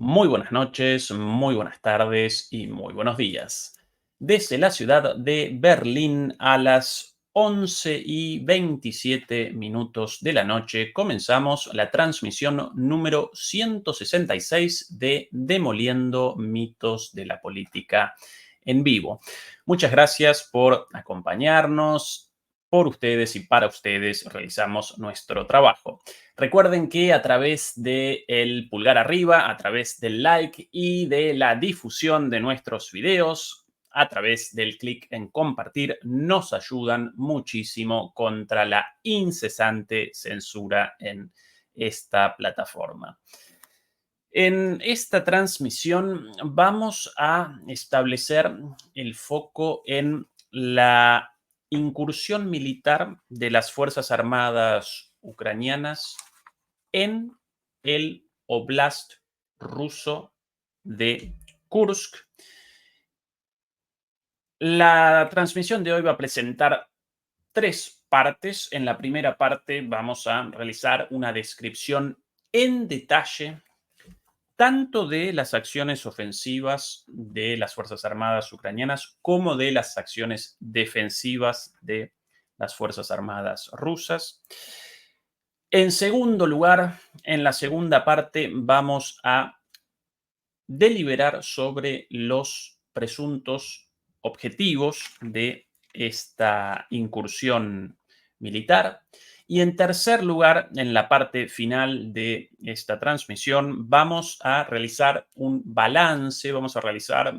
Muy buenas noches, muy buenas tardes y muy buenos días. Desde la ciudad de Berlín a las 11:27 de la noche comenzamos la transmisión número 166 de Demoliendo mitos de la política en vivo. Muchas gracias por acompañarnos. Por ustedes y para ustedes realizamos nuestro trabajo. Recuerden que a través del pulgar arriba, a través del like y de la difusión de nuestros videos, a través del clic en compartir, nos ayudan muchísimo contra la incesante censura en esta plataforma. En esta transmisión vamos a establecer el foco en la incursión militar de las Fuerzas Armadas ucranianas en el Oblast ruso de Kursk. La transmisión de hoy va a presentar tres partes. En la primera parte vamos a realizar una descripción en detalle tanto de las acciones ofensivas de las Fuerzas Armadas ucranianas como de las acciones defensivas de las Fuerzas Armadas rusas. En segundo lugar, en la segunda parte vamos a deliberar sobre los presuntos objetivos de esta incursión militar. Y en tercer lugar, en la parte final de esta transmisión, vamos a realizar un balance, vamos a realizar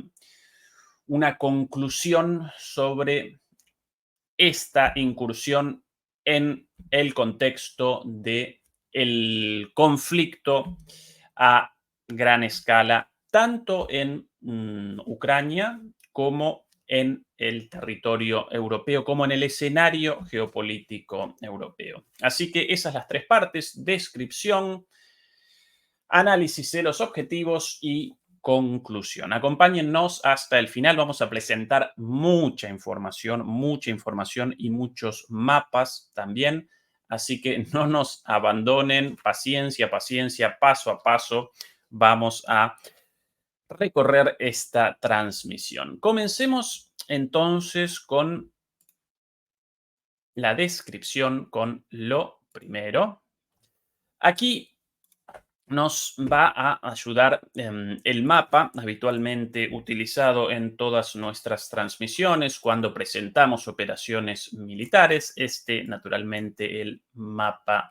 una conclusión sobre esta incursión en el contexto de el conflicto a gran escala, tanto en Ucrania como en el territorio europeo, como en el escenario geopolítico europeo. Así que esas las tres partes: descripción, análisis de los objetivos y conclusión. Acompáñennos hasta el final. Vamos a presentar mucha información y muchos mapas también. Así que no nos abandonen. Paciencia, paciencia, paso a paso. Vamos a recorrer esta transmisión. Comencemos entonces con la descripción, con lo primero. Aquí nos va a ayudar el mapa habitualmente utilizado en todas nuestras transmisiones cuando presentamos operaciones militares. Naturalmente, el mapa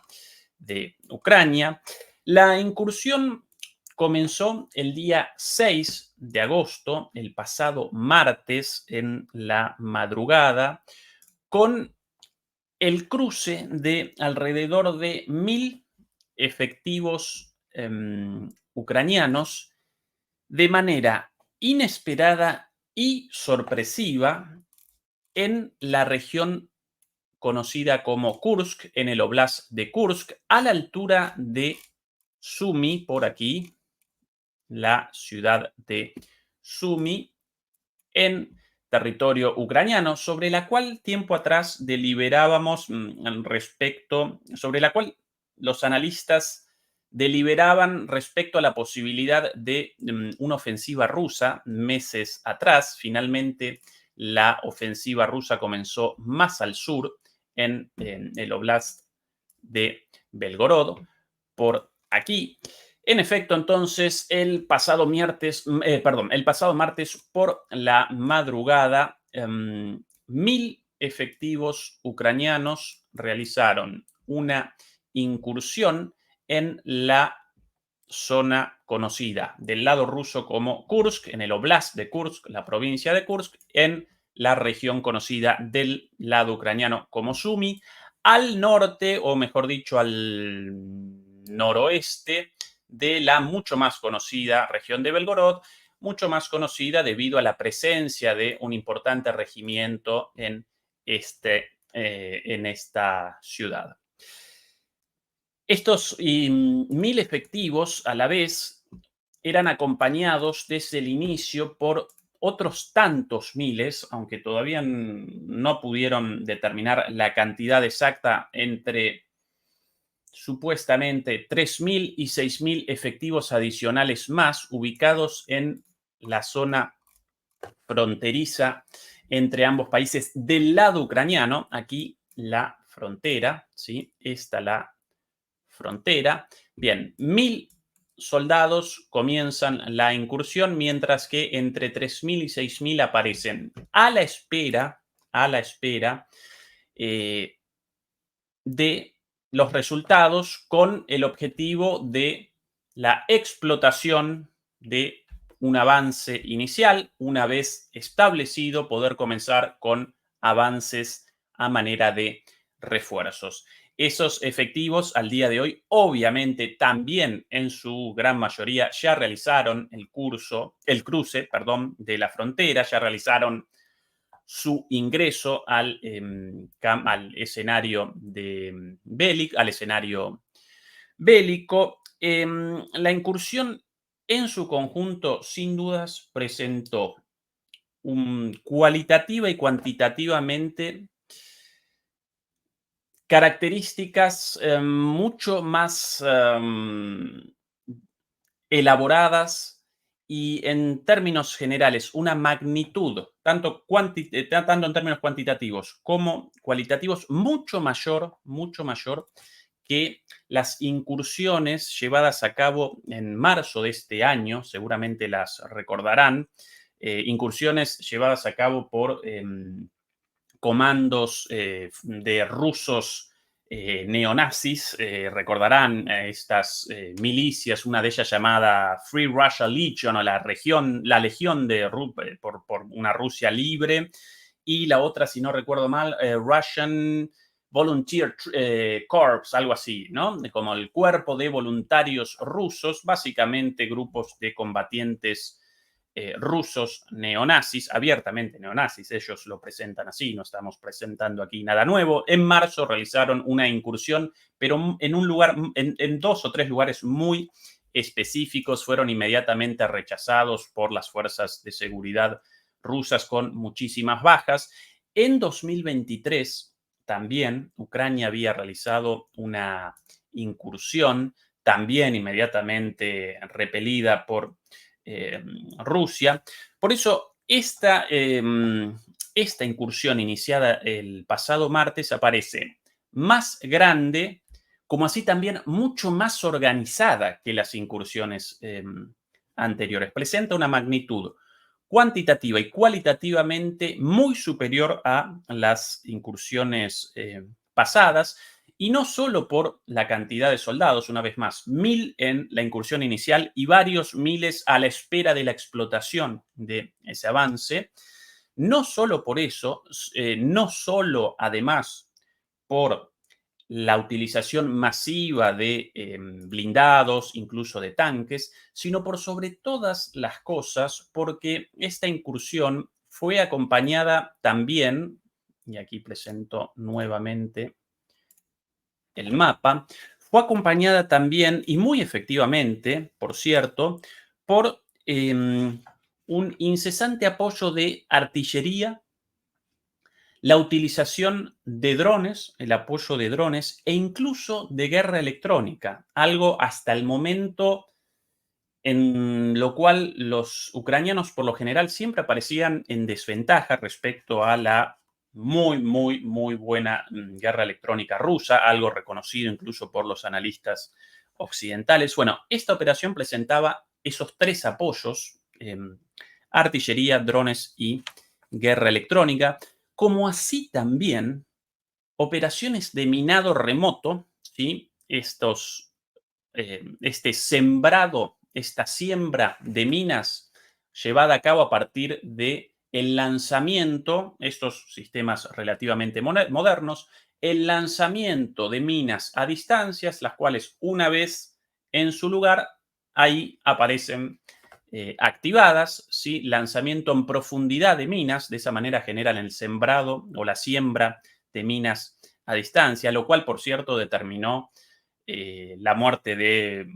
de Ucrania. La incursión comenzó el día 6 de agosto, el pasado martes, en la madrugada, con el cruce de alrededor de 1.000 efectivos ucranianos de manera inesperada y sorpresiva en la región conocida como Kursk, en el Oblast de Kursk, a la altura de Sumy, por aquí, la ciudad de Sumy, en territorio ucraniano, sobre la cual tiempo atrás deliberábamos sobre la cual los analistas deliberaban respecto a la posibilidad de una ofensiva rusa meses atrás. Finalmente, la ofensiva rusa comenzó más al sur, en el Oblast de Belgorod, por aquí. En efecto, entonces, el pasado martes por la madrugada, 1.000 efectivos ucranianos realizaron una incursión en la zona conocida del lado ruso como Kursk, en el Oblast de Kursk, la provincia de Kursk, en la región conocida del lado ucraniano como Sumy, al norte, o mejor dicho, al noroeste de la mucho más conocida región de Belgorod, mucho más conocida debido a la presencia de un importante regimiento en esta ciudad. Estos 1.000 efectivos a la vez eran acompañados desde el inicio por otros tantos miles, aunque todavía no pudieron determinar la cantidad exacta entre supuestamente 3.000 y 6.000 efectivos adicionales más ubicados en la zona fronteriza entre ambos países del lado ucraniano. Aquí la frontera, ¿sí? Esta la frontera. Bien, 1.000 soldados comienzan la incursión, mientras que entre 3.000 y 6.000 aparecen a la espera eh, de los resultados con el objetivo de la explotación de un avance inicial, una vez establecido, poder comenzar con avances a manera de refuerzos. Esos efectivos al día de hoy, obviamente, también en su gran mayoría ya realizaron el cruce, perdón, de la frontera, ya realizaron su ingreso al escenario al escenario bélico. La incursión en su conjunto, sin dudas, presentó cualitativa y cuantitativamente características mucho más elaboradas y en términos generales una magnitud, tanto en términos cuantitativos como cualitativos, mucho mayor que las incursiones llevadas a cabo en marzo de este año, seguramente las recordarán, incursiones llevadas a cabo por comandos de rusos neonazis. Recordarán estas milicias, una de ellas llamada Free Russia Legion, o la Legión por una Rusia libre, y la otra, si no recuerdo mal, Russian Volunteer Corps, algo así, ¿no? Como el cuerpo de voluntarios rusos, básicamente grupos de combatientes rusos neonazis, abiertamente neonazis, ellos lo presentan así, no estamos presentando aquí nada nuevo. En marzo realizaron una incursión, pero en 2 o 3 lugares muy específicos. Fueron inmediatamente rechazados por las fuerzas de seguridad rusas con muchísimas bajas. En 2023 también Ucrania había realizado una incursión, también inmediatamente repelida por Rusia. Por eso, esta incursión iniciada el pasado martes aparece más grande, como así también mucho más organizada que las incursiones anteriores. Presenta una magnitud cuantitativa y cualitativamente muy superior a las incursiones pasadas, y no solo por la cantidad de soldados, una vez más, 1.000 en la incursión inicial y varios miles a la espera de la explotación de ese avance. No solo por eso, no solo además por la utilización masiva de blindados, incluso de tanques, sino por sobre todas las cosas, porque esta incursión fue acompañada también, y aquí presento nuevamente el mapa, fue acompañada también, y muy efectivamente, por cierto, por un incesante apoyo de artillería, la utilización de drones, el apoyo de drones e incluso de guerra electrónica, algo hasta el momento en lo cual los ucranianos por lo general siempre aparecían en desventaja respecto a la muy buena guerra electrónica rusa, algo reconocido incluso por los analistas occidentales. Bueno, esta operación presentaba esos 3 apoyos: artillería, drones y guerra electrónica, como así también operaciones de minado remoto, ¿sí? Esta siembra de minas llevada a cabo a partir de el lanzamiento, estos sistemas relativamente modernos, el lanzamiento de minas a distancias, las cuales una vez en su lugar, ahí aparecen activadas, ¿sí? Lanzamiento en profundidad de minas, de esa manera generan el sembrado o la siembra de minas a distancia, lo cual, por cierto, determinó la muerte de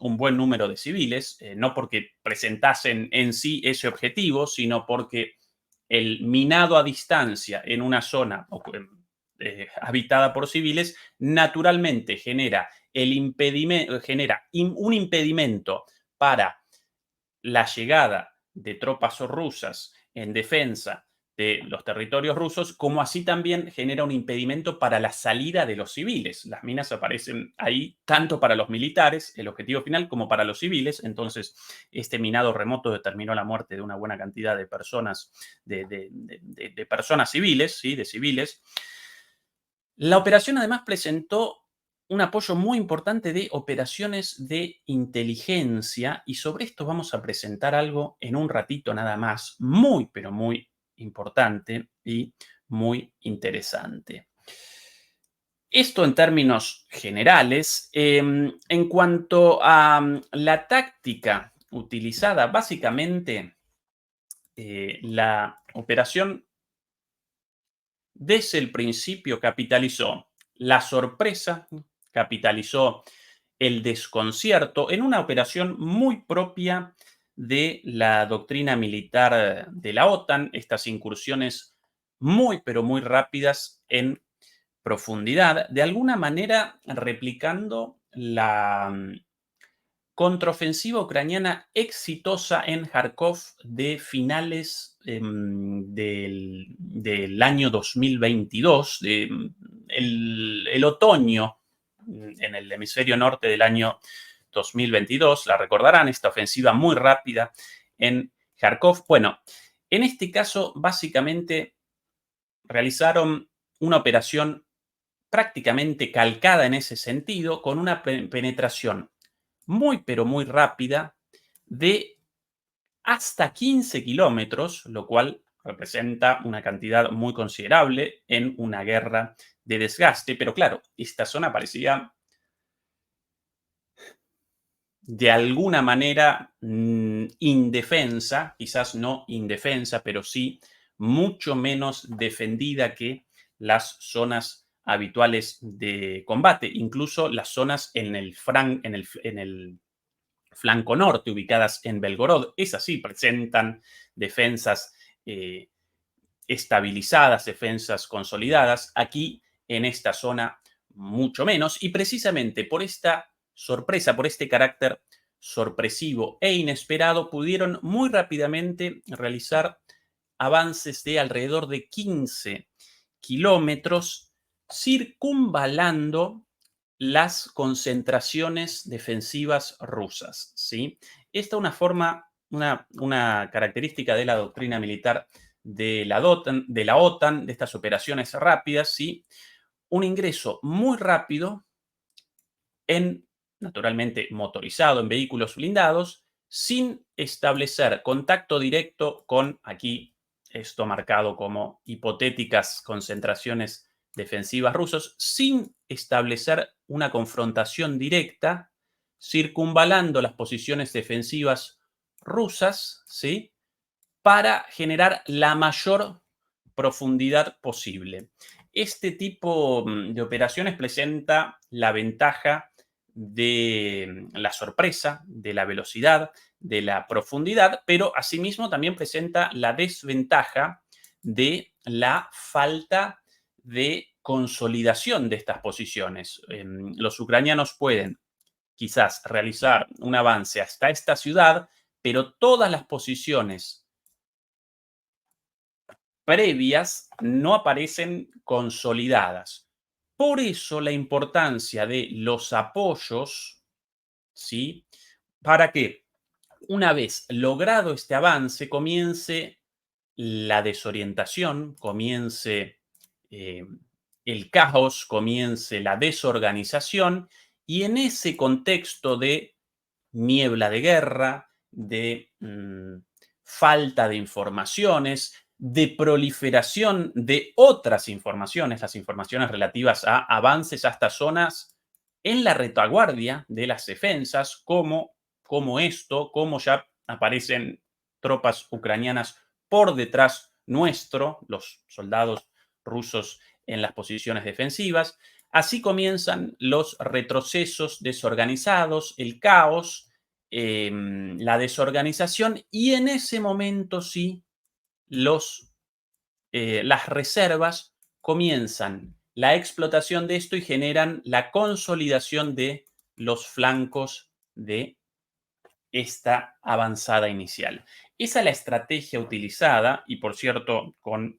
un buen número de civiles, no porque presentasen en sí ese objetivo, sino porque el minado a distancia en una zona habitada por civiles, naturalmente genera, un impedimento para la llegada de tropas rusas en defensa de los territorios rusos, como así también genera un impedimento para la salida de los civiles. Las minas aparecen ahí tanto para los militares, el objetivo final, como para los civiles. Entonces, este minado remoto determinó la muerte de una buena cantidad de personas, de personas civiles, ¿sí? De civiles. La operación además presentó un apoyo muy importante de operaciones de inteligencia y sobre esto vamos a presentar algo en un ratito nada más, muy, pero muy importante y muy interesante. Esto en términos generales. En cuanto a la táctica utilizada, básicamente la operación desde el principio capitalizó la sorpresa, capitalizó el desconcierto en una operación muy propia de la doctrina militar de la OTAN, estas incursiones muy, pero muy rápidas en profundidad, de alguna manera replicando la contraofensiva ucraniana exitosa en Kharkov de finales del año 2022, el otoño en el hemisferio norte del año 2022. La recordarán, esta ofensiva muy rápida en Kharkov. Bueno, en este caso, básicamente realizaron una operación prácticamente calcada en ese sentido, con una penetración muy, pero muy rápida de hasta 15 kilómetros, lo cual representa una cantidad muy considerable en una guerra de desgaste. Pero claro, esta zona parecía de alguna manera indefensa, quizás no indefensa, pero sí mucho menos defendida que las zonas habituales de combate, incluso las zonas en el flanco norte, ubicadas en Belgorod. Esas sí presentan defensas eh, estabilizadas, defensas consolidadas. Aquí, en esta zona, mucho menos. Y precisamente por esta sorpresa, por este carácter sorpresivo e inesperado, pudieron muy rápidamente realizar avances de alrededor de 15 kilómetros, circunvalando las concentraciones defensivas rusas, ¿sí? Esta es una forma, una característica de la doctrina militar de la OTAN, de estas operaciones rápidas, ¿sí? Un ingreso muy rápido naturalmente motorizado, en vehículos blindados, sin establecer contacto directo con, aquí esto marcado como hipotéticas concentraciones defensivas rusos, sin establecer una confrontación directa, circunvalando las posiciones defensivas rusas, ¿sí? Para generar la mayor profundidad posible. Este tipo de operaciones presenta la ventaja de la sorpresa, de la velocidad, de la profundidad, pero asimismo también presenta la desventaja de la falta de consolidación de estas posiciones. Los ucranianos pueden quizás realizar un avance hasta esta ciudad, pero todas las posiciones previas no aparecen consolidadas. Por eso la importancia de los apoyos, ¿sí? Para que una vez logrado este avance comience la desorientación, comience eh, el caos, comience la desorganización y en ese contexto de niebla de guerra, de falta de informaciones, de proliferación de otras informaciones, las informaciones relativas a avances hasta zonas en la retaguardia de las defensas, como esto, como ya aparecen tropas ucranianas por detrás nuestro, los soldados rusos en las posiciones defensivas. Así comienzan los retrocesos desorganizados, el caos, la desorganización y en ese momento sí las reservas comienzan la explotación de esto y generan la consolidación de los flancos de esta avanzada inicial. Esa es la estrategia utilizada y, por cierto, con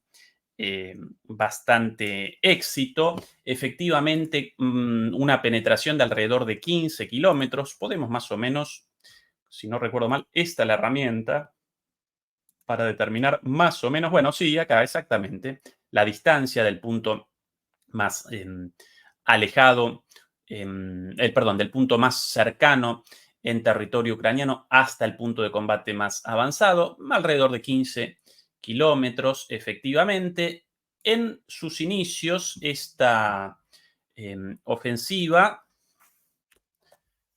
bastante éxito. Efectivamente, una penetración de alrededor de 15 kilómetros. Podemos más o menos, si no recuerdo mal, esta es la herramienta para determinar más o menos, bueno, sí, acá exactamente, la distancia del punto más alejado, perdón, del punto más cercano en territorio ucraniano hasta el punto de combate más avanzado, alrededor de 15 kilómetros, efectivamente. En sus inicios, esta ofensiva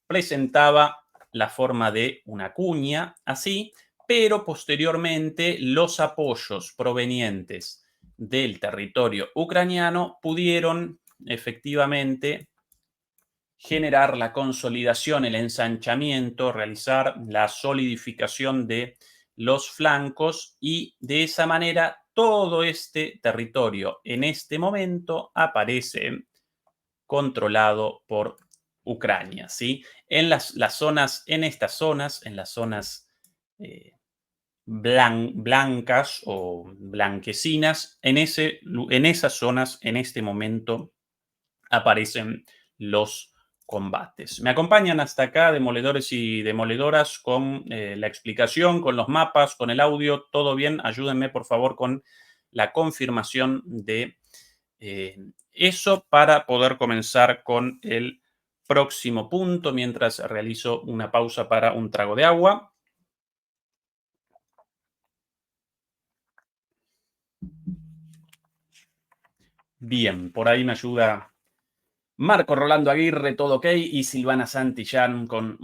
presentaba la forma de una cuña, así, pero posteriormente los apoyos provenientes del territorio ucraniano pudieron efectivamente generar la consolidación, el ensanchamiento, realizar la solidificación de los flancos y de esa manera todo este territorio en este momento aparece controlado por Ucrania, ¿sí? En las zonas, en estas zonas, en las zonas eh, blancas o blanquecinas, en esas zonas, en este momento, aparecen los combates. Me acompañan hasta acá demoledores y demoledoras con la explicación, con los mapas, con el audio, todo bien. Ayúdenme por favor con la confirmación de eso para poder comenzar con el próximo punto mientras realizo una pausa para un trago de agua. Bien, por ahí me ayuda Marco Rolando Aguirre, todo ok, y Silvana Santillán con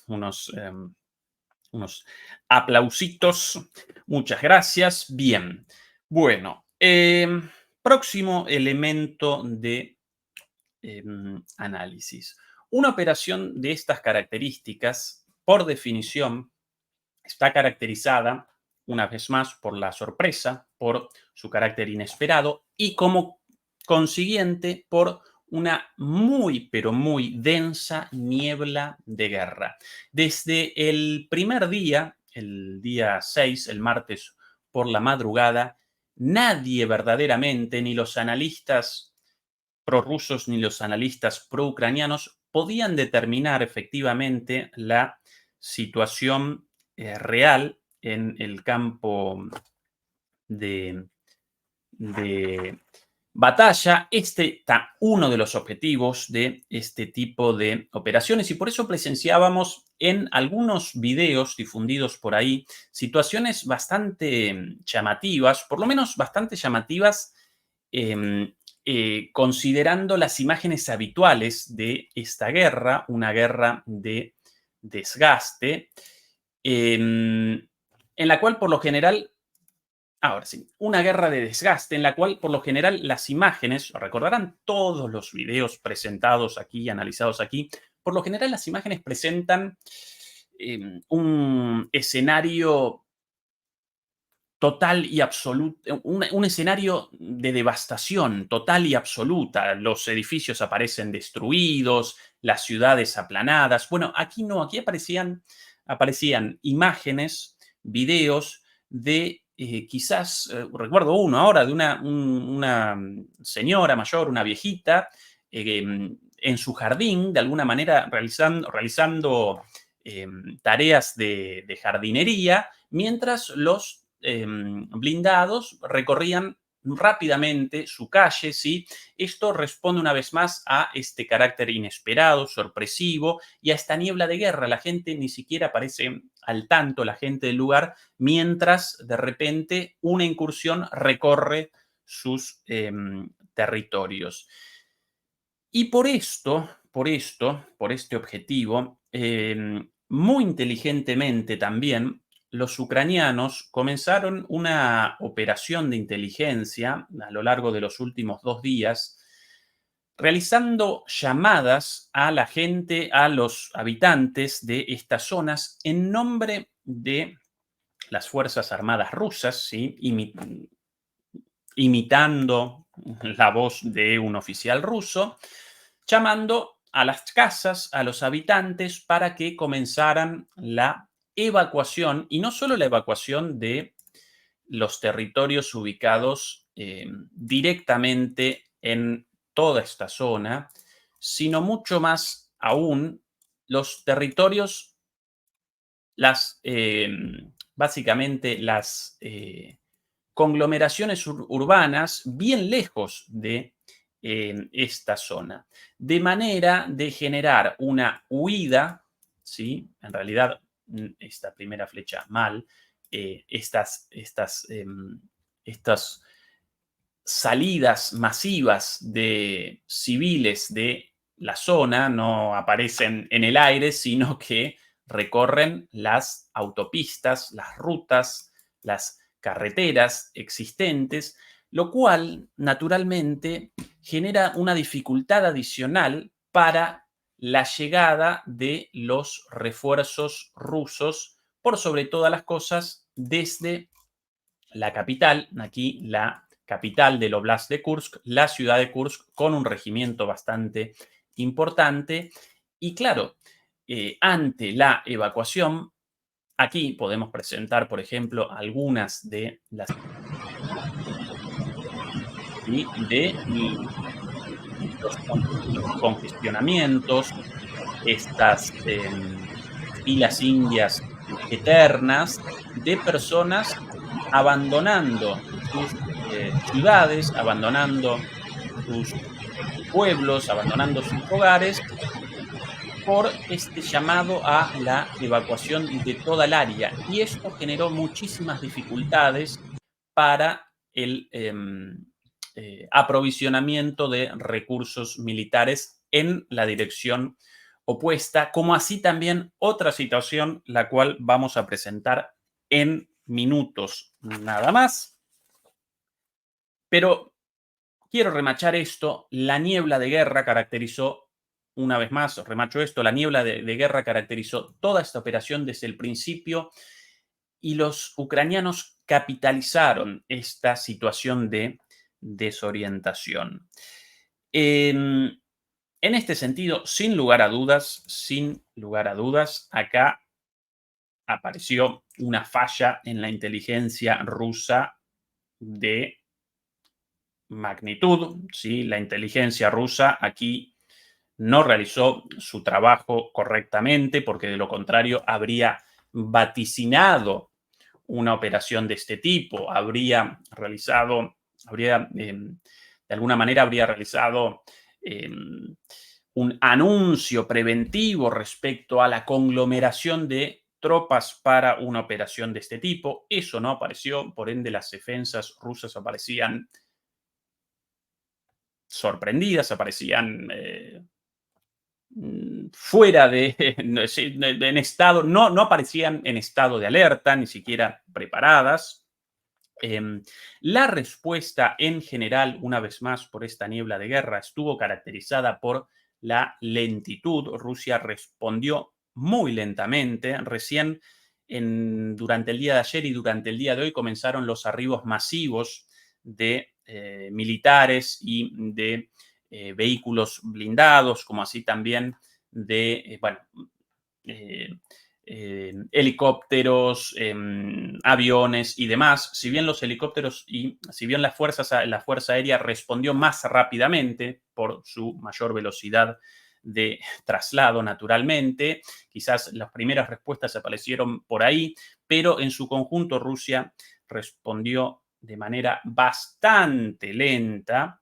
unos aplausitos. Muchas gracias. Bien. Bueno, próximo elemento de análisis. Una operación de estas características, por definición, está caracterizada, una vez más, por la sorpresa, por su carácter inesperado y como consiguiente por una muy, pero muy densa niebla de guerra. Desde el primer día, el día 6, el martes por la madrugada, nadie verdaderamente, ni los analistas prorrusos ni los analistas proucranianos podían determinar efectivamente la situación real en el campo de, de batalla. Este está uno de los objetivos de este tipo de operaciones y por eso presenciábamos en algunos videos difundidos por ahí situaciones bastante llamativas, por lo menos bastante llamativas, eh, considerando las imágenes habituales de esta guerra, una guerra de desgaste, en la cual por lo general, ahora sí, una guerra de desgaste en la cual por lo general las imágenes, recordarán todos los videos presentados aquí, analizados aquí, por lo general las imágenes presentan un escenario total y absoluto, un escenario de devastación total y absoluta. Los edificios aparecen destruidos, las ciudades aplanadas. Bueno, aquí no, aquí aparecían imágenes, videos de quizás, recuerdo uno ahora, de una señora mayor, una viejita, en su jardín, de alguna manera realizando tareas de jardinería, mientras los blindados recorrían rápidamente su calle, ¿sí? Esto responde una vez más a este carácter inesperado, sorpresivo y a esta niebla de guerra. La gente ni siquiera aparece al tanto, la gente del lugar, mientras de repente una incursión recorre sus territorios. Y por este objetivo, muy inteligentemente también, los ucranianos comenzaron una operación de inteligencia a lo largo de los últimos 2 días, realizando llamadas a la gente, a los habitantes de estas zonas en nombre de las Fuerzas Armadas rusas, ¿sí? imitando la voz de un oficial ruso, llamando a las casas, a los habitantes, para que comenzaran la evacuación, y no solo la evacuación de los territorios ubicados directamente en toda esta zona, sino mucho más aún los territorios, las, básicamente las conglomeraciones urbanas bien lejos de esta zona, de manera de generar una huida, ¿sí? En realidad, esta primera flecha mal, estas salidas masivas de civiles de la zona no aparecen en el aire, sino que recorren las autopistas, las rutas, las carreteras existentes, lo cual naturalmente genera una dificultad adicional para la llegada de los refuerzos rusos, por sobre todas las cosas, desde la capital, aquí la capital del Oblast de Kursk, la ciudad de Kursk, con un regimiento bastante importante. Y claro, ante la evacuación, aquí podemos presentar, por ejemplo, algunas de las de los congestionamientos, estas filas indias eternas de personas abandonando sus ciudades, abandonando sus pueblos, abandonando sus hogares por este llamado a la evacuación de toda el área. Y esto generó muchísimas dificultades para el aprovisionamiento de recursos militares en la dirección opuesta, como así también otra situación, la cual vamos a presentar en minutos nada más. Pero quiero remachar esto, la niebla de guerra caracterizó, una vez más, remacho esto, la niebla de guerra caracterizó toda esta operación desde el principio, y los ucranianos capitalizaron esta situación de desorientación. En este sentido, sin lugar a dudas, acá apareció una falla en la inteligencia rusa de magnitud, ¿sí? La inteligencia rusa aquí no realizó su trabajo correctamente, porque de lo contrario habría vaticinado una operación de este tipo, de alguna manera habría realizado un anuncio preventivo respecto a la conglomeración de tropas para una operación de este tipo. Eso no apareció, por ende las defensas rusas aparecían sorprendidas, aparecían fuera de, en estado, no aparecían en estado de alerta, ni siquiera preparadas. La respuesta en general, una vez más, por esta niebla de guerra, estuvo caracterizada por la lentitud. Rusia respondió muy lentamente. Recién durante el día de ayer y durante el día de hoy comenzaron los arribos masivos de militares y de vehículos blindados, como así también de, helicópteros, aviones y demás. Si bien los helicópteros y si bien la Fuerza Aérea respondió más rápidamente por su mayor velocidad de traslado, naturalmente, quizás las primeras respuestas aparecieron por ahí, pero en su conjunto Rusia respondió de manera bastante lenta,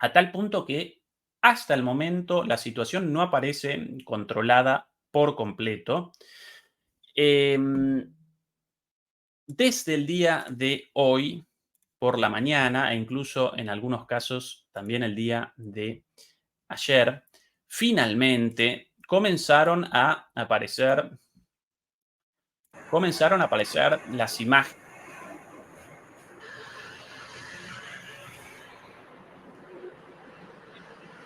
a tal punto que hasta el momento la situación no aparece controlada por completo. Desde el día de hoy por la mañana, e incluso en algunos casos también el día de ayer, finalmente comenzaron a aparecer las imágenes.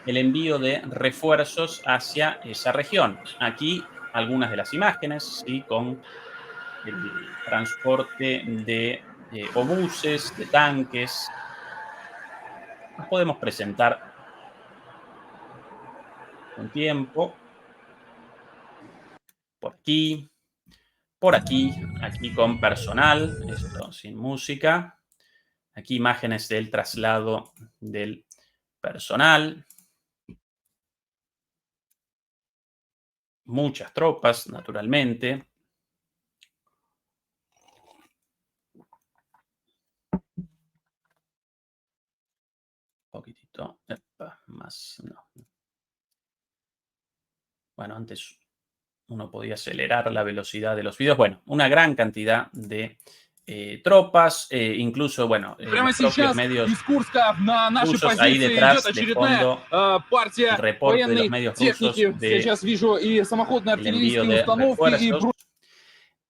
El envío de refuerzos hacia esa región. Aquí algunas de las imágenes, ¿sí? Con el transporte de obuses, de tanques, Nos podemos presentar con tiempo, por aquí, aquí con personal, esto sin música. Aquí imágenes del traslado del personal. Muchas tropas, naturalmente. Un poquitito, más, no. Bueno, antes uno podía acelerar la velocidad de los videos. Bueno, una gran cantidad de tropas, incluso, bueno, Прямо los propios сейчас medios из Курска на наши rusos. Ahí позиции идет detrás, de очередная fondo, el партия reporte de los военной medios rusos техники. de Сейчас вижу и самоходные el envío артиллерийские de установки, и refuerzos.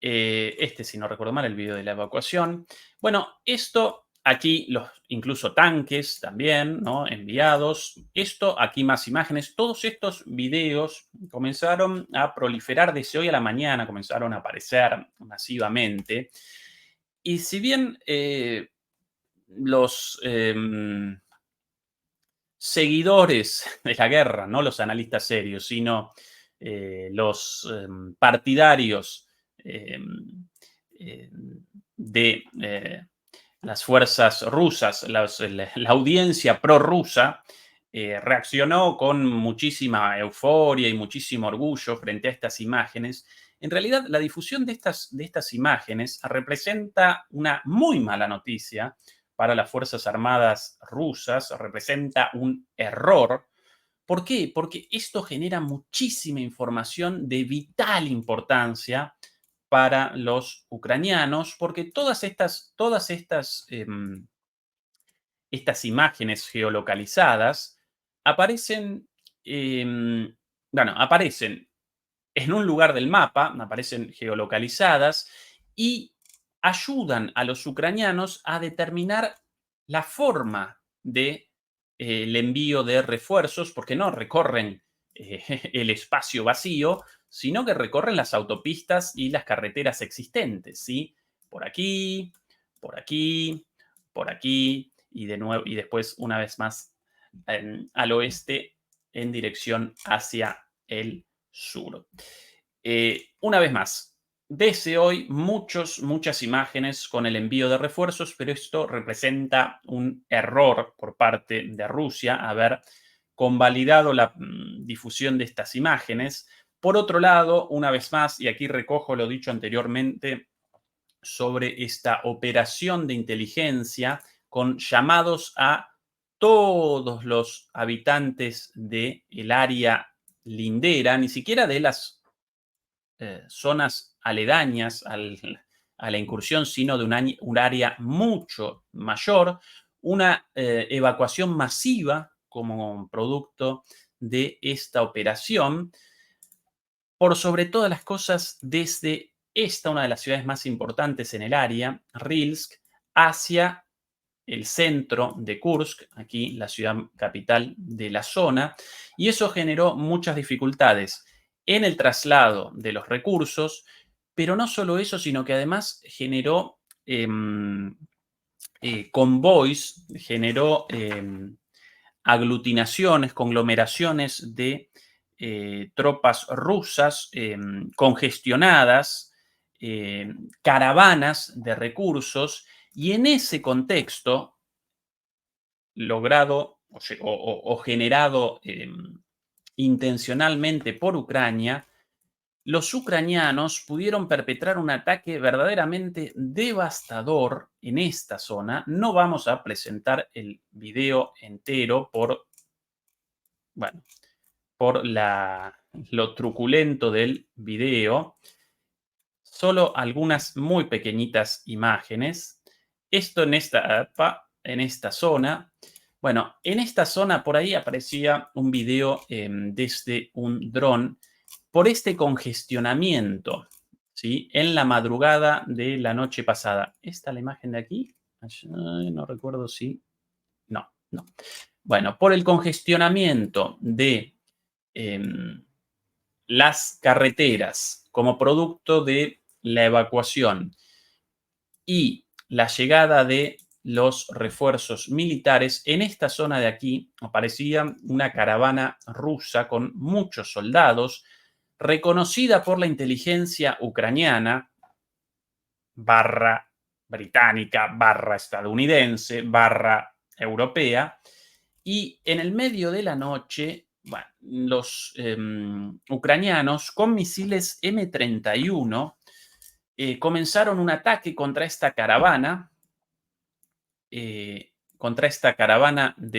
Este, si no recuerdo mal, el video de la evacuación. Bueno, esto aquí, incluso tanques también, ¿no? Enviados. Esto, aquí más imágenes. Todos estos videos comenzaron a proliferar desde hoy a la mañana, comenzaron a aparecer masivamente. Y si bien los seguidores de la guerra, no los analistas serios, sino los partidarios eh, eh, de las fuerzas rusas, la audiencia prorrusa, reaccionó con muchísima euforia y muchísimo orgullo frente a estas imágenes. En realidad, la difusión de estas imágenes representa una muy mala noticia para las Fuerzas Armadas rusas, representa un error. ¿Por qué? Porque esto genera muchísima información de vital importancia para los ucranianos, porque estas imágenes geolocalizadas aparecen, aparecen en un lugar del mapa, aparecen geolocalizadas y ayudan a los ucranianos a determinar la forma de el envío de refuerzos, porque no recorren el espacio vacío, sino que recorren las autopistas y las carreteras existentes, ¿sí? Por aquí, por aquí, por aquí, y de nuevo, y después una vez más al oeste en dirección hacia el sur. Una vez más, desde hoy muchas imágenes con el envío de refuerzos, pero esto representa un error por parte de Rusia haber convalidado la difusión de estas imágenes. Por otro lado, una vez más, y aquí recojo lo dicho anteriormente sobre esta operación de inteligencia con llamados a todos los habitantes del área lindera, ni siquiera de las zonas aledañas a la incursión, sino de un área mucho mayor, una evacuación masiva como producto de esta operación, por sobre todas las cosas desde una de las ciudades más importantes en el área, Rilsk, hacia el centro de Kursk, aquí la ciudad capital de la zona, y eso generó muchas dificultades en el traslado de los recursos, pero no solo eso, sino que además generó convoys, generó aglutinaciones, conglomeraciones de tropas rusas congestionadas, caravanas de recursos, y en ese contexto logrado o generado intencionalmente por Ucrania, los ucranianos pudieron perpetrar un ataque verdaderamente devastador en esta zona. No vamos a presentar el video entero por lo truculento del video. Solo algunas muy pequeñitas imágenes. Esto en esta zona. Bueno, en esta zona por ahí aparecía un video desde un dron por este congestionamiento, ¿sí? En la madrugada de la noche pasada. ¿Esta es la imagen de aquí? No recuerdo si... No, no. Bueno, por el congestionamiento de las carreteras como producto de la evacuación y la llegada de los refuerzos militares, en esta zona de aquí aparecía una caravana rusa con muchos soldados, reconocida por la inteligencia ucraniana, barra británica, barra estadounidense, barra europea, y en el medio de la noche, bueno, los ucranianos con misiles M31 comenzaron un ataque contra esta caravana de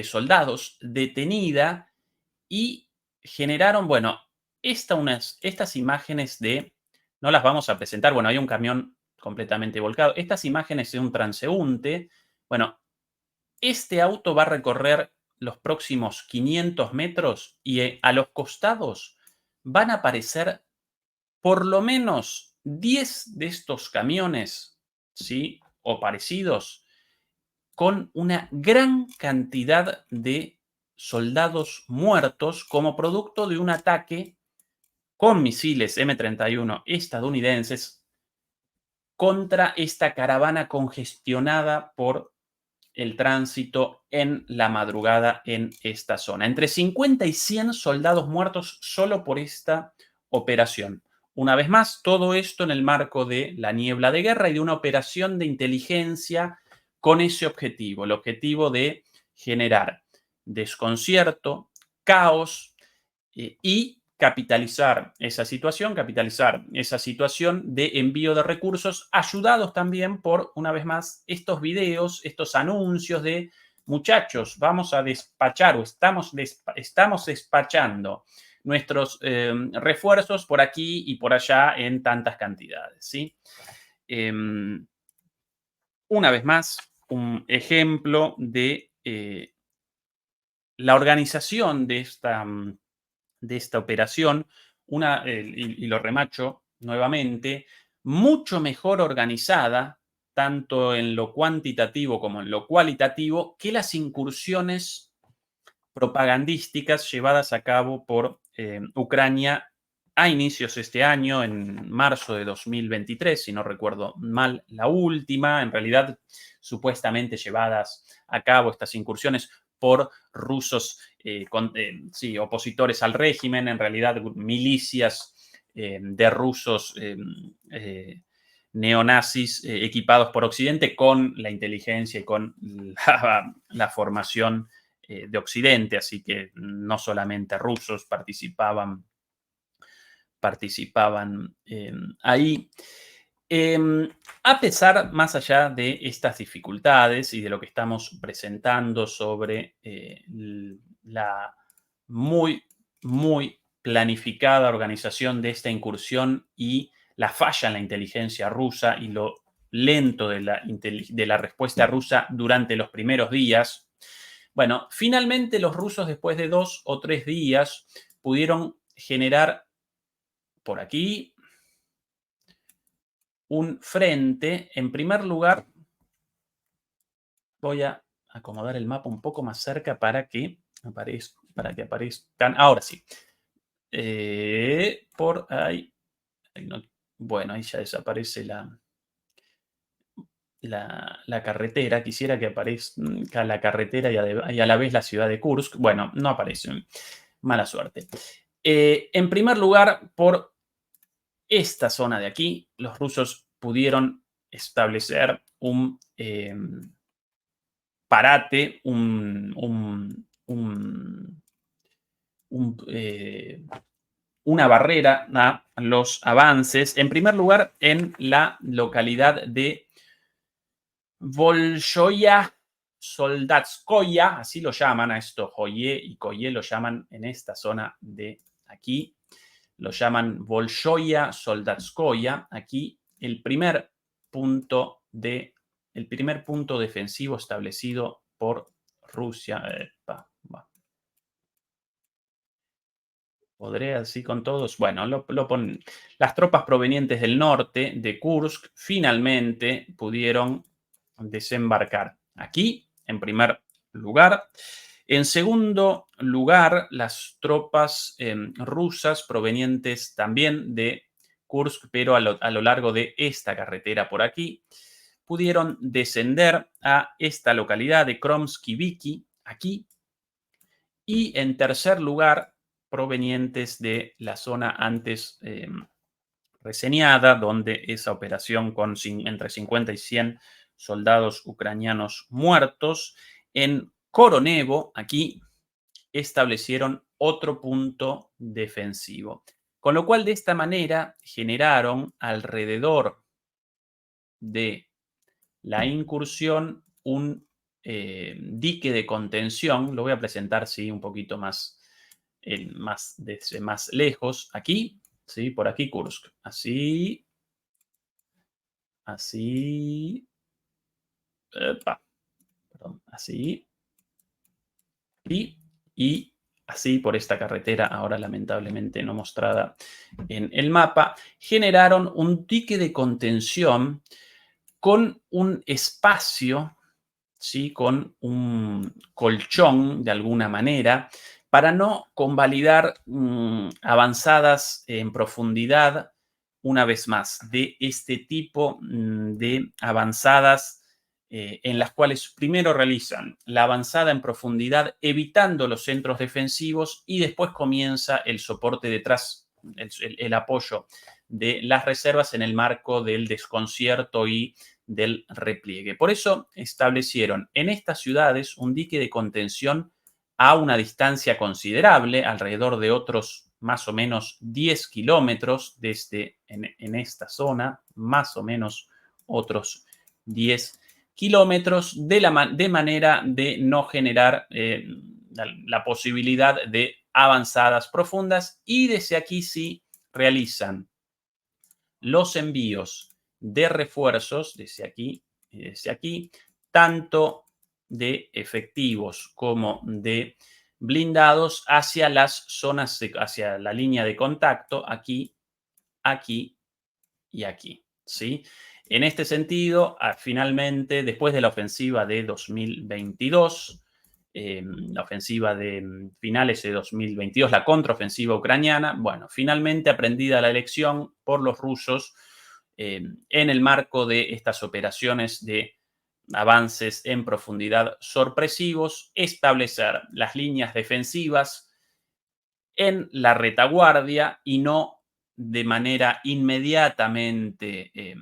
soldados detenida y generaron, bueno, estas imágenes no las vamos a presentar, bueno, hay un camión completamente volcado, estas imágenes de un transeúnte, bueno, este auto va a recorrer los próximos 500 metros y a los costados van a aparecer por lo menos 10 de estos camiones, ¿sí? O parecidos, con una gran cantidad de soldados muertos como producto de un ataque con misiles M31 estadounidenses contra esta caravana congestionada por el tránsito en la madrugada en esta zona. Entre 50 y 100 soldados muertos solo por esta operación. Una vez más, todo esto en el marco de la niebla de guerra y de una operación de inteligencia con ese objetivo, el objetivo de generar desconcierto, caos y capitalizar esa situación de envío de recursos, ayudados también por, una vez más, estos videos, estos anuncios de muchachos, vamos a despachar o estamos despachando nuestros refuerzos por aquí y por allá en tantas cantidades, ¿sí? Una vez más, un ejemplo de la organización de esta operación, y lo remacho nuevamente, mucho mejor organizada, tanto en lo cuantitativo como en lo cualitativo, que las incursiones propagandísticas llevadas a cabo por Ucrania a inicios de este año, en marzo de 2023, si no recuerdo mal, la última, en realidad supuestamente llevadas a cabo estas incursiones por rusos, opositores al régimen, en realidad milicias de rusos neonazis equipados por Occidente con la inteligencia y con la formación de Occidente, así que no solamente rusos participaban ahí. A pesar, más allá de estas dificultades y de lo que estamos presentando sobre la muy, muy planificada organización de esta incursión y la falla en la inteligencia rusa y lo lento de la respuesta rusa durante los primeros días, bueno, finalmente los rusos, después de 2 o 3 días, pudieron generar por aquí un frente. En primer lugar, voy a acomodar el mapa un poco más cerca para que aparezcan. Ahora sí. Por ahí. Bueno, ahí ya desaparece la carretera. Quisiera que aparezca la carretera y a la vez la ciudad de Kursk. Bueno, no aparece. Mala suerte. En primer lugar, por esta zona de aquí, los rusos pudieron establecer un parate, una barrera a los avances. En primer lugar, en la localidad de Bolshoya Soldatskoya, así lo llaman a esto, Joye y Koye lo llaman en esta zona de aquí, lo llaman Bolshoya Soldatskoya. Aquí el primer punto defensivo establecido por Rusia. ¿Podré así con todos? Bueno, las tropas provenientes del norte, de Kursk, finalmente pudieron desembarcar aquí, en primer lugar. En segundo lugar, las tropas rusas provenientes también de Kursk, pero a lo largo de esta carretera por aquí, pudieron descender a esta localidad de Kromsky-Viki, aquí, y en tercer lugar, provenientes de la zona antes reseñada, donde esa operación con entre 50 y 100 soldados ucranianos muertos, en Koronevo, aquí, establecieron otro punto defensivo. Con lo cual, de esta manera, generaron alrededor de la incursión un dique de contención. Lo voy a presentar, sí, un poquito más, desde más lejos. Aquí, sí, por aquí Kursk. Así, así, perdón, así, y así por esta carretera, ahora lamentablemente no mostrada en el mapa, generaron un dique de contención con un espacio, ¿sí? Con un colchón de alguna manera, para no convalidar avanzadas en profundidad, una vez más, de este tipo de avanzadas en las cuales primero realizan la avanzada en profundidad evitando los centros defensivos y después comienza el soporte detrás, el apoyo de las reservas en el marco del desconcierto y del repliegue. Por eso establecieron en estas ciudades un dique de contención a una distancia considerable, alrededor de otros más o menos 10 kilómetros desde en esta zona, más o menos otros 10 kilómetros, de manera de no generar la posibilidad de avanzadas profundas, y desde aquí sí realizan los envíos de refuerzos desde aquí, tanto de efectivos como de blindados hacia las zonas, hacia la línea de contacto, aquí, aquí y aquí, ¿sí? En este sentido, finalmente, después de la ofensiva de 2022, la ofensiva de finales de 2022, la contraofensiva ucraniana, bueno, finalmente aprendida la lección por los rusos en el marco de estas operaciones de avances en profundidad sorpresivos, establecer las líneas defensivas en la retaguardia y no de manera inmediatamente eh,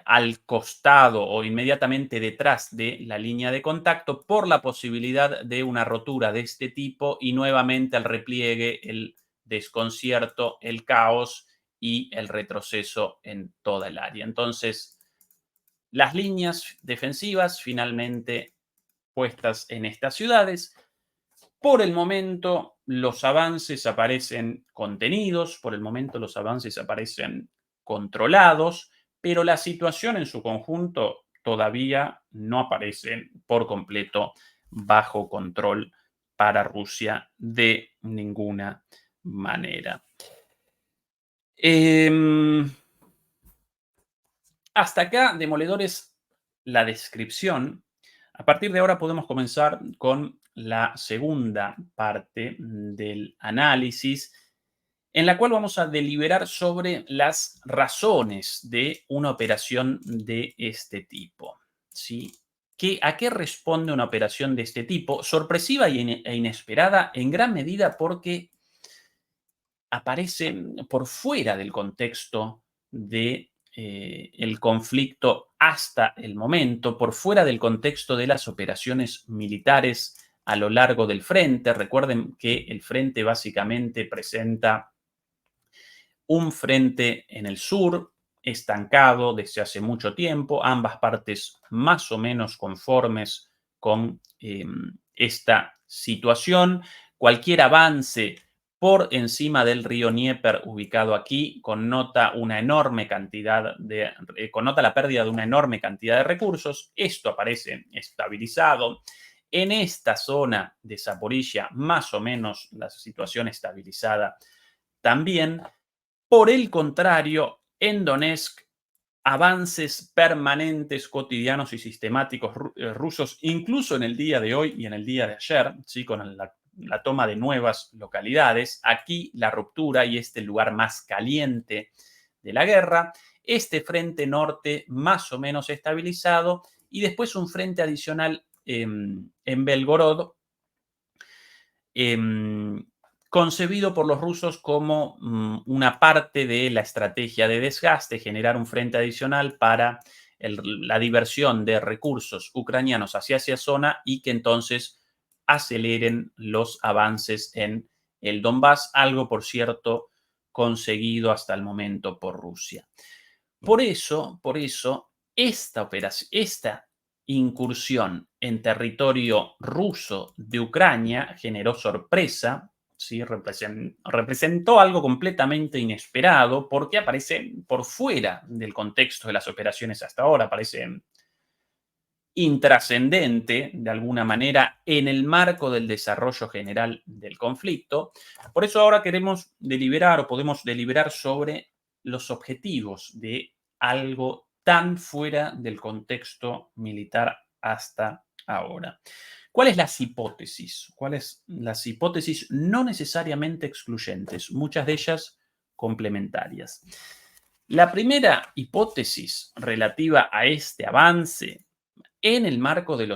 al costado o inmediatamente detrás de la línea de contacto, por la posibilidad de una rotura de este tipo y nuevamente el repliegue, el desconcierto, el caos y el retroceso en toda el área. Entonces, las líneas defensivas finalmente puestas en estas ciudades. Por el momento, los avances aparecen contenidos, por el momento los avances aparecen controlados, pero la situación en su conjunto todavía no aparece por completo bajo control para Rusia de ninguna manera. Hasta acá, demoledores, la descripción. A partir de ahora podemos comenzar con la segunda parte del análisis, en la cual vamos a deliberar sobre las razones de una operación de este tipo, ¿sí? ¿A qué responde una operación de este tipo? Sorpresiva e inesperada en gran medida porque aparece por fuera del contexto de el conflicto hasta el momento, por fuera del contexto de las operaciones militares a lo largo del frente. Recuerden que el frente básicamente presenta un frente en el sur, estancado desde hace mucho tiempo, ambas partes más o menos conformes con esta situación. Cualquier avance por encima del río Dnieper, ubicado aquí, connota la pérdida de una enorme cantidad de recursos. Esto aparece estabilizado. En esta zona de Zaporizhia, más o menos la situación estabilizada también. Por el contrario, en Donetsk, avances permanentes, cotidianos y sistemáticos rusos, incluso en el día de hoy y en el día de ayer, ¿sí? Con la toma de nuevas localidades. Aquí la ruptura, y este lugar más caliente de la guerra, este frente norte más o menos estabilizado y después un frente adicional en Belgorod, concebido por los rusos como una parte de la estrategia de desgaste, generar un frente adicional para la diversión de recursos ucranianos hacia esa zona y que entonces aceleren los avances en el Donbass, algo, por cierto, conseguido hasta el momento por Rusia. Por eso, esta operación, esta incursión en territorio ruso de Ucrania generó sorpresa, ¿sí? Representó algo completamente inesperado porque aparece por fuera del contexto de las operaciones hasta ahora, parece intrascendente de alguna manera en el marco del desarrollo general del conflicto. Por eso ahora queremos deliberar o podemos deliberar sobre los objetivos de algo tan fuera del contexto militar hasta ahora. ¿Cuáles las hipótesis? ¿Cuáles las hipótesis no necesariamente excluyentes? Muchas de ellas complementarias. La primera hipótesis relativa a este avance en el marco de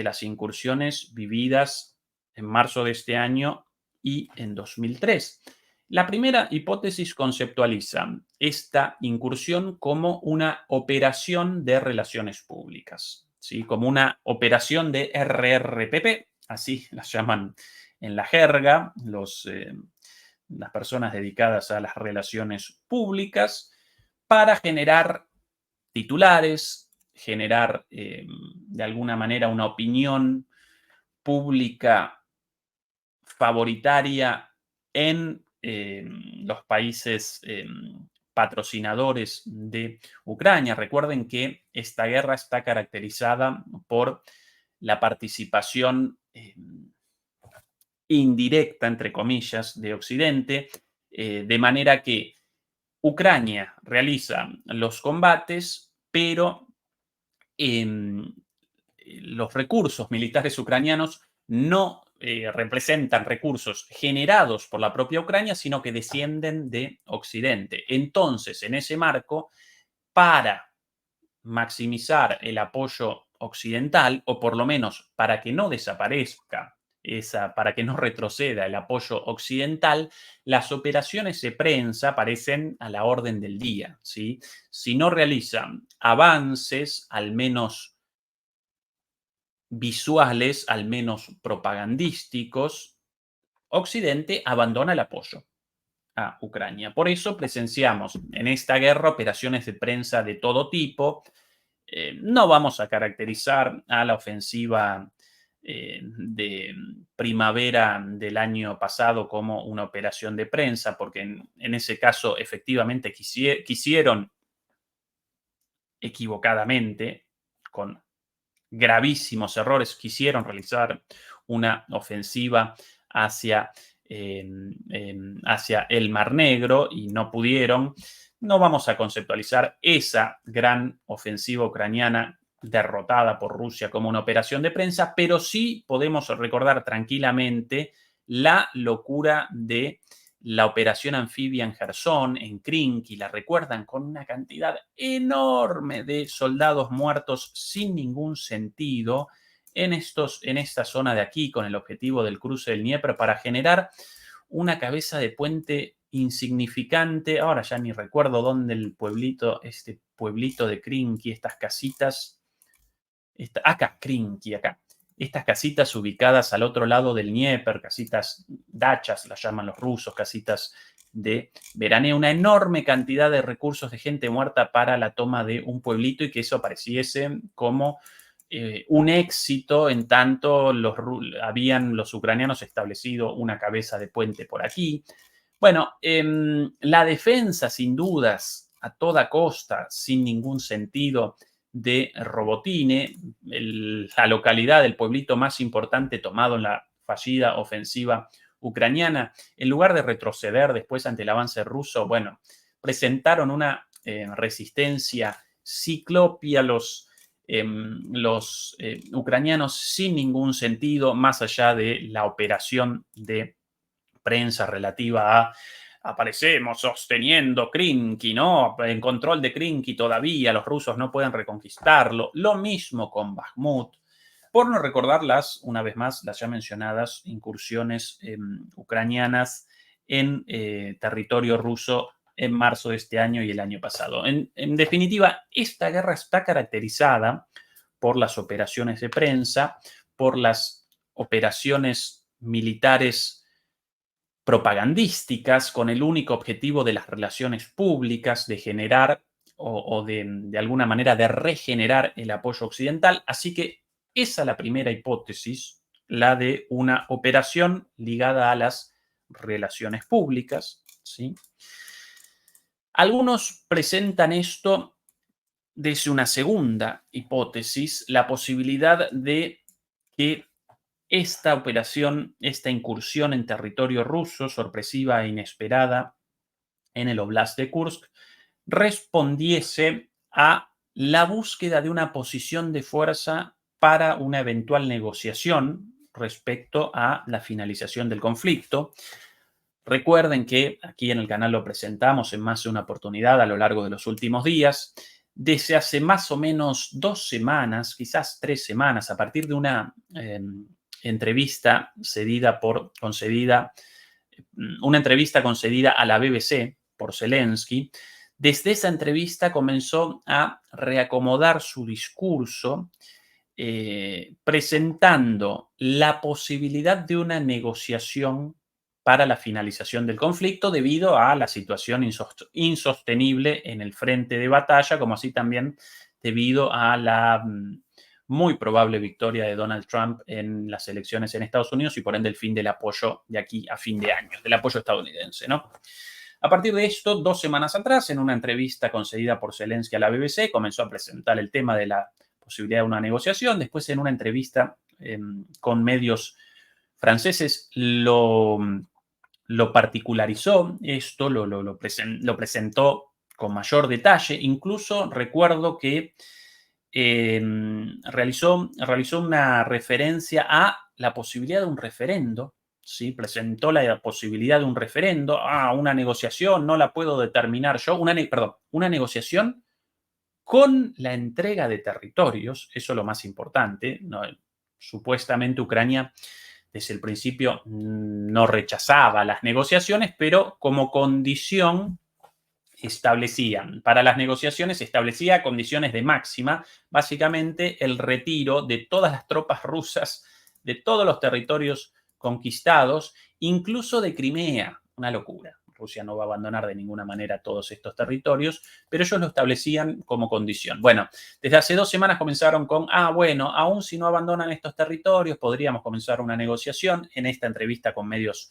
las incursiones vividas en marzo de este año y en 2003. La primera hipótesis conceptualiza esta incursión como una operación de relaciones públicas, ¿sí? Como una operación de RRPP, así las llaman en la jerga las personas dedicadas a las relaciones públicas, para generar titulares, generar de alguna manera una opinión pública favoritaria en los países patrocinadores de Ucrania. Recuerden que esta guerra está caracterizada por la participación indirecta, entre comillas, de Occidente, de manera que Ucrania realiza los combates, pero los recursos militares ucranianos no representan recursos generados por la propia Ucrania, sino que descienden de Occidente. Entonces, en ese marco, para maximizar el apoyo occidental, o por lo menos para que no desaparezca para que no retroceda el apoyo occidental, las operaciones de prensa parecen a la orden del día, ¿sí? Si no realizan avances, al menos visuales, al menos propagandísticos, Occidente abandona el apoyo a Ucrania. Por eso presenciamos en esta guerra operaciones de prensa de todo tipo. No vamos a caracterizar a la ofensiva de primavera del año pasado como una operación de prensa, porque en ese caso efectivamente quisieron equivocadamente, con gravísimos errores, quisieron realizar una ofensiva hacia, hacia el Mar Negro y no pudieron. No vamos a conceptualizar esa gran ofensiva ucraniana derrotada por Rusia como una operación de prensa, pero sí podemos recordar tranquilamente la locura de la operación anfibia en Gerson, en Krinky, la recuerdan, con una cantidad enorme de soldados muertos sin ningún sentido en esta zona de aquí, con el objetivo del cruce del Dnieper, para generar una cabeza de puente insignificante. Ahora ya ni recuerdo dónde este pueblito de Krinky, estas casitas, acá, Krinky, acá. Estas casitas ubicadas al otro lado del Dnieper, casitas dachas, las llaman los rusos, casitas de veraneo, una enorme cantidad de recursos de gente muerta para la toma de un pueblito y que eso pareciese como un éxito en tanto habían los ucranianos establecido una cabeza de puente por aquí. Bueno, la defensa, sin dudas, a toda costa, sin ningún sentido, de Robotine, la localidad, el pueblito más importante tomado en la fallida ofensiva ucraniana, en lugar de retroceder después ante el avance ruso, bueno, presentaron una resistencia ciclopia, los ucranianos sin ningún sentido, más allá de la operación de prensa relativa aparecemos sosteniendo Krinky, ¿no? En control de Krinky todavía, los rusos no pueden reconquistarlo. Lo mismo con Bakhmut. Por no recordar una vez más, las ya mencionadas incursiones ucranianas en territorio ruso en marzo de este año y el año pasado. En definitiva, esta guerra está caracterizada por las operaciones de prensa, por las operaciones militares propagandísticas con el único objetivo de las relaciones públicas, de generar o de alguna manera de regenerar el apoyo occidental. Así que esa es la primera hipótesis, la de una operación ligada a las relaciones públicas, ¿sí? Algunos presentan esto desde una segunda hipótesis, la posibilidad de que esta operación, esta incursión en territorio ruso, sorpresiva e inesperada en el Oblast de Kursk, respondiese a la búsqueda de una posición de fuerza para una eventual negociación respecto a la finalización del conflicto. Recuerden que aquí en el canal lo presentamos en más de una oportunidad a lo largo de los últimos días. Desde hace más o menos 2 semanas, quizás 3 semanas, a partir de una entrevista concedida a la BBC por Zelensky, desde esa entrevista comenzó a reacomodar su discurso presentando la posibilidad de una negociación para la finalización del conflicto debido a la situación insostenible en el frente de batalla, como así también debido a la muy probable victoria de Donald Trump en las elecciones en Estados Unidos y por ende el fin del apoyo de aquí a fin de año, del apoyo estadounidense, ¿no? A partir de esto, 2 semanas atrás, en una entrevista concedida por Zelensky a la BBC, comenzó a presentar el tema de la posibilidad de una negociación. Después, en una entrevista con medios franceses, lo particularizó esto, lo presentó con mayor detalle. Incluso recuerdo que realizó una referencia a la posibilidad de un referendo, ¿sí? Presentó la posibilidad de un referendo, una negociación, no la puedo determinar yo, una negociación con la entrega de territorios, eso es lo más importante, ¿no? Supuestamente Ucrania desde el principio no rechazaba las negociaciones, pero como condición para las negociaciones establecía condiciones de máxima, básicamente el retiro de todas las tropas rusas de todos los territorios conquistados, incluso de Crimea, una locura. Rusia no va a abandonar de ninguna manera todos estos territorios, pero ellos lo establecían como condición. Bueno, desde hace 2 semanas comenzaron con, bueno, aún si no abandonan estos territorios, podríamos comenzar una negociación. En esta entrevista con medios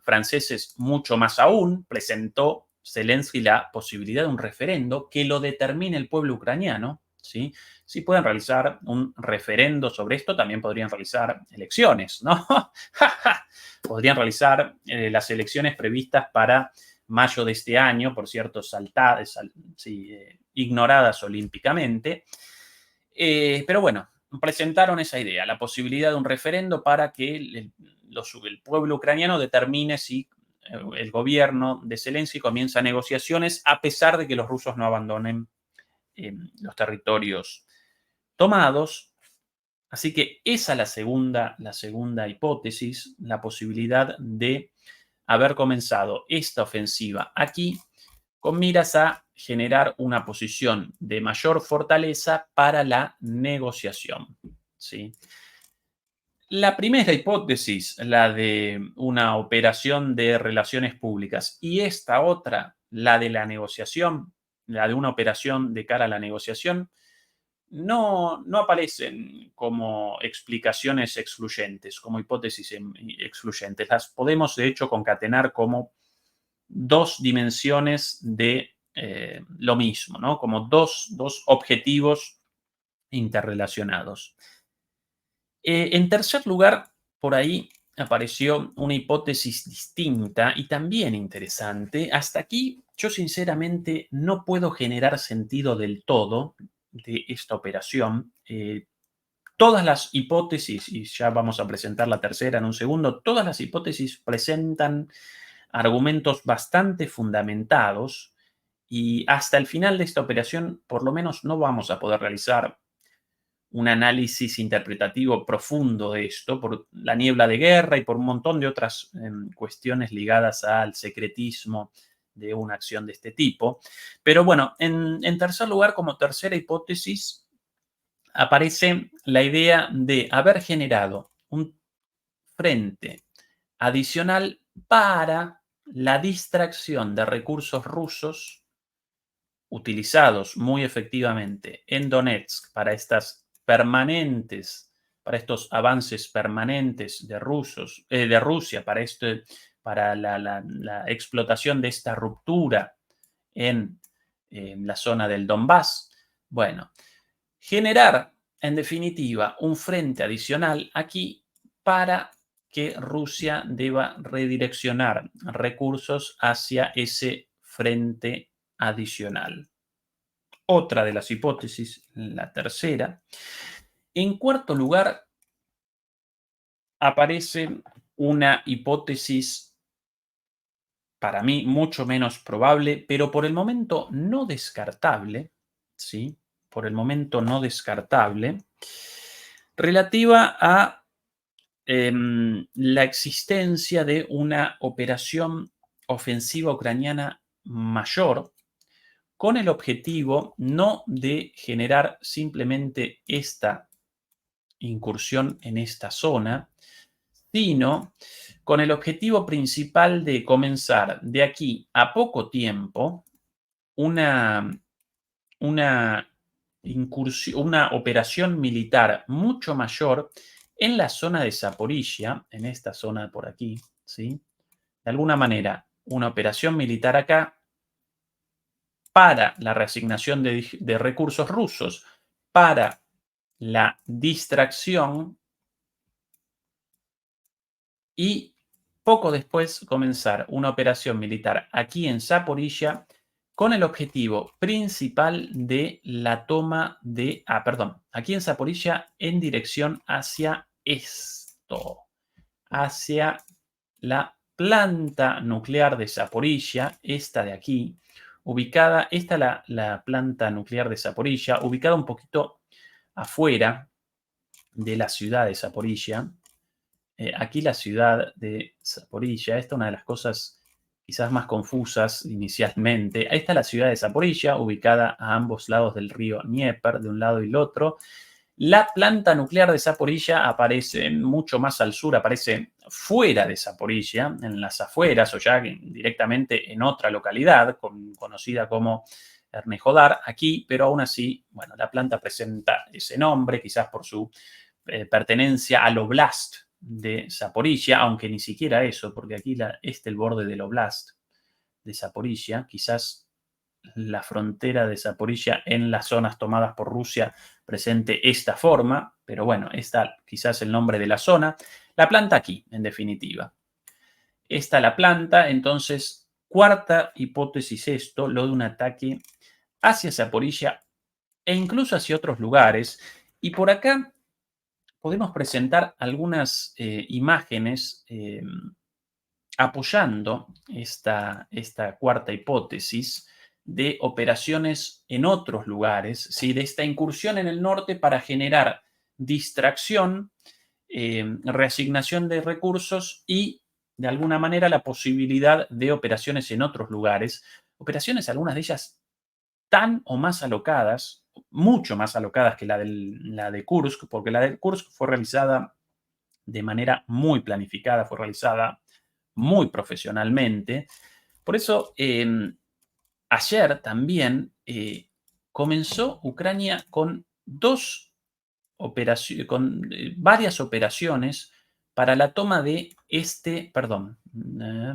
franceses, mucho más aún, presentó Zelensky la posibilidad de un referendo que lo determine el pueblo ucraniano, ¿sí? Si pueden realizar un referendo sobre esto, también podrían realizar elecciones, ¿no? Podrían realizar las elecciones previstas para mayo de este año, por cierto, ignoradas olímpicamente. Pero bueno, presentaron esa idea, la posibilidad de un referendo para que el pueblo ucraniano determine si el gobierno de Zelensky comienza negociaciones a pesar de que los rusos no abandonen los territorios tomados. Así que esa es la segunda hipótesis, la posibilidad de haber comenzado esta ofensiva aquí con miras a generar una posición de mayor fortaleza para la negociación, ¿sí? La primera hipótesis, la de una operación de relaciones públicas, y esta otra, la de la negociación, la de una operación de cara a la negociación, no aparecen como explicaciones excluyentes, como hipótesis excluyentes. Las podemos, de hecho, concatenar como 2 dimensiones de lo mismo, ¿no? Como dos objetivos interrelacionados. En tercer lugar, por ahí apareció una hipótesis distinta y también interesante. Hasta aquí, yo sinceramente no puedo generar sentido del todo de esta operación. Todas las hipótesis, y ya vamos a presentar la tercera en un segundo, todas las hipótesis presentan argumentos bastante fundamentados y hasta el final de esta operación, por lo menos, no vamos a poder realizar un análisis interpretativo profundo de esto por la niebla de guerra y por un montón de otras cuestiones ligadas al secretismo de una acción de este tipo. Pero bueno, en tercer lugar, como tercera hipótesis, aparece la idea de haber generado un frente adicional para la distracción de recursos rusos utilizados muy efectivamente en Donetsk para estos avances permanentes de Rusia, para la explotación de esta ruptura en la zona del Donbass. Bueno, generar, en definitiva, un frente adicional aquí para que Rusia deba redireccionar recursos hacia ese frente adicional. Otra de las hipótesis, la tercera. En cuarto lugar, aparece una hipótesis para mí mucho menos probable, pero por el momento no descartable, ¿sí? Por el momento no descartable, relativa a la existencia de una operación ofensiva ucraniana mayor con el objetivo no de generar simplemente esta incursión en esta zona, sino con el objetivo principal de comenzar de aquí a poco tiempo una incursión, una operación militar mucho mayor en la zona de Zaporizhia, en esta zona por aquí, ¿sí? De alguna manera, una operación militar acá para la reasignación de recursos rusos, para la distracción y poco después comenzar una operación militar aquí en Zaporizhia con el objetivo principal de la toma de, aquí en Zaporizhia en dirección hacia esto, hacia la planta nuclear de Zaporizhia, esta de aquí, ubicada, esta la planta nuclear de Zaporizhia, ubicada un poquito afuera de la ciudad de Zaporizhia. Aquí la ciudad de Zaporizhia, esta es una de las cosas quizás más confusas inicialmente. Ahí está la ciudad de Zaporizhia, ubicada a ambos lados del río Dnieper, de un lado y el otro. La planta nuclear de Zaporizhia aparece mucho más al sur, aparece fuera de Zaporizhia, en las afueras o ya directamente en otra localidad conocida como Ernejodar, aquí, pero aún así, bueno, la planta presenta ese nombre, quizás por su pertenencia al oblast de Zaporizhia, aunque ni siquiera eso, porque aquí el borde del oblast de Zaporizhia, quizás la frontera de Zaporizhia en las zonas tomadas por Rusia presente esta forma, pero bueno, esta quizás el nombre de la zona. La planta aquí, en definitiva. Esta la planta, entonces, cuarta hipótesis esto, lo de un ataque hacia Zaporizhia e incluso hacia otros lugares. Y por acá podemos presentar algunas imágenes apoyando esta cuarta hipótesis de operaciones en otros lugares, ¿sí? De esta incursión en el norte para generar distracción, reasignación de recursos y, de alguna manera, la posibilidad de operaciones en otros lugares. Operaciones, algunas de ellas tan o más alocadas, mucho más alocadas que la de Kursk, porque la de Kursk fue realizada de manera muy planificada, fue realizada muy profesionalmente. Por eso, ayer también comenzó Ucrania con varias operaciones para la toma de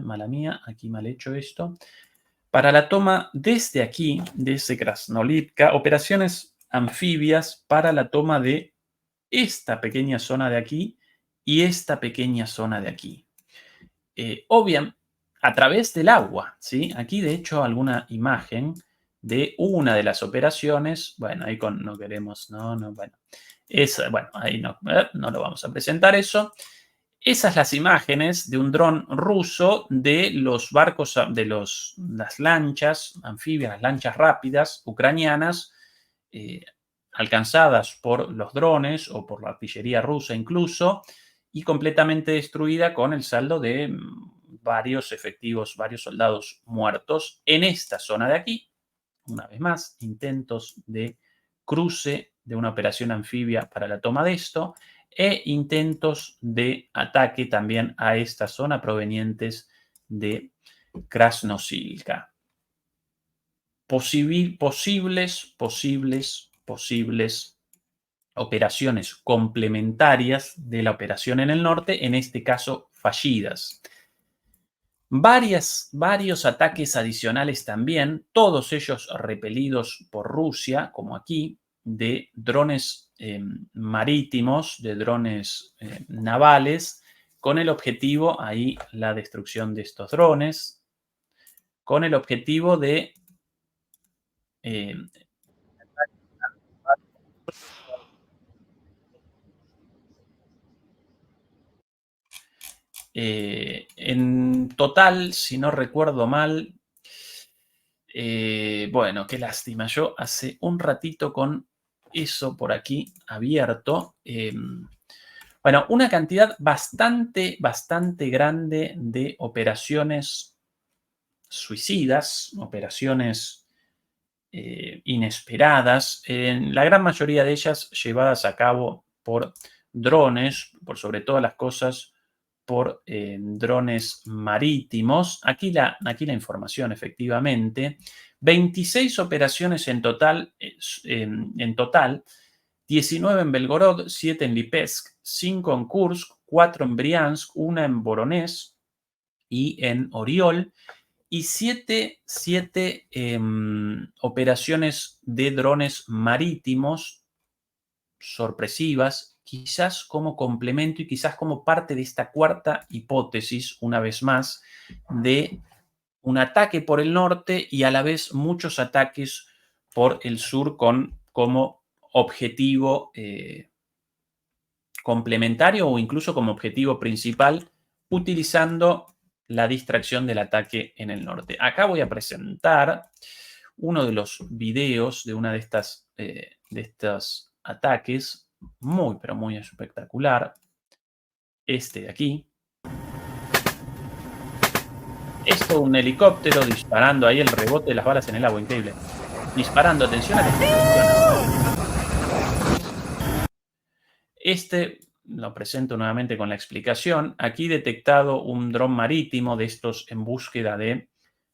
mala mía, aquí mal hecho esto, para la toma desde aquí, desde Krasnolivka, operaciones anfibias para la toma de esta pequeña zona de aquí y esta pequeña zona de aquí. Obviamente, a través del agua, ¿sí? Aquí, de hecho, alguna imagen de una de las operaciones. Bueno, ahí no queremos, bueno. Ahí no lo vamos a presentar eso. Esas las imágenes de un dron ruso de los barcos, de las lanchas anfibias, las lanchas rápidas ucranianas, alcanzadas por los drones o por la artillería rusa incluso, y completamente destruida con el saldo de varios efectivos, varios soldados muertos en esta zona de aquí. Una vez más, intentos de cruce de una operación anfibia para la toma de esto e intentos de ataque también a esta zona provenientes de Krasnosilka. Posibles operaciones complementarias de la operación en el norte, en este caso fallidas. Varios ataques adicionales también, todos ellos repelidos por Rusia, como aquí, de drones marítimos, de drones navales, con el objetivo, ahí la destrucción de estos drones, con el objetivo de en total, si no recuerdo mal, bueno, qué lástima. Yo hace un ratito con eso por aquí abierto. Bueno, una cantidad bastante grande de operaciones suicidas, operaciones inesperadas, en la gran mayoría de ellas llevadas a cabo por drones, por sobre todas las cosas, por drones marítimos. Aquí la información, efectivamente. 26 operaciones en total, 19 en Belgorod, 7 en Lipetsk, 5 en Kursk, 4 en Briansk, 1 en Voronezh y en Oriol, y 7 operaciones de drones marítimos sorpresivas, quizás como complemento y quizás como parte de esta cuarta hipótesis, una vez más, de un ataque por el norte y a la vez muchos ataques por el sur como objetivo complementario o incluso como objetivo principal, utilizando la distracción del ataque en el norte. Acá voy a presentar uno de los videos de una de estos ataques, muy, pero muy espectacular. Este de aquí. Esto, un helicóptero disparando ahí el rebote de las balas en el agua, increíble. Disparando, atención a la explosión. Este lo presento nuevamente con la explicación. Aquí detectado un dron marítimo de estos en búsqueda de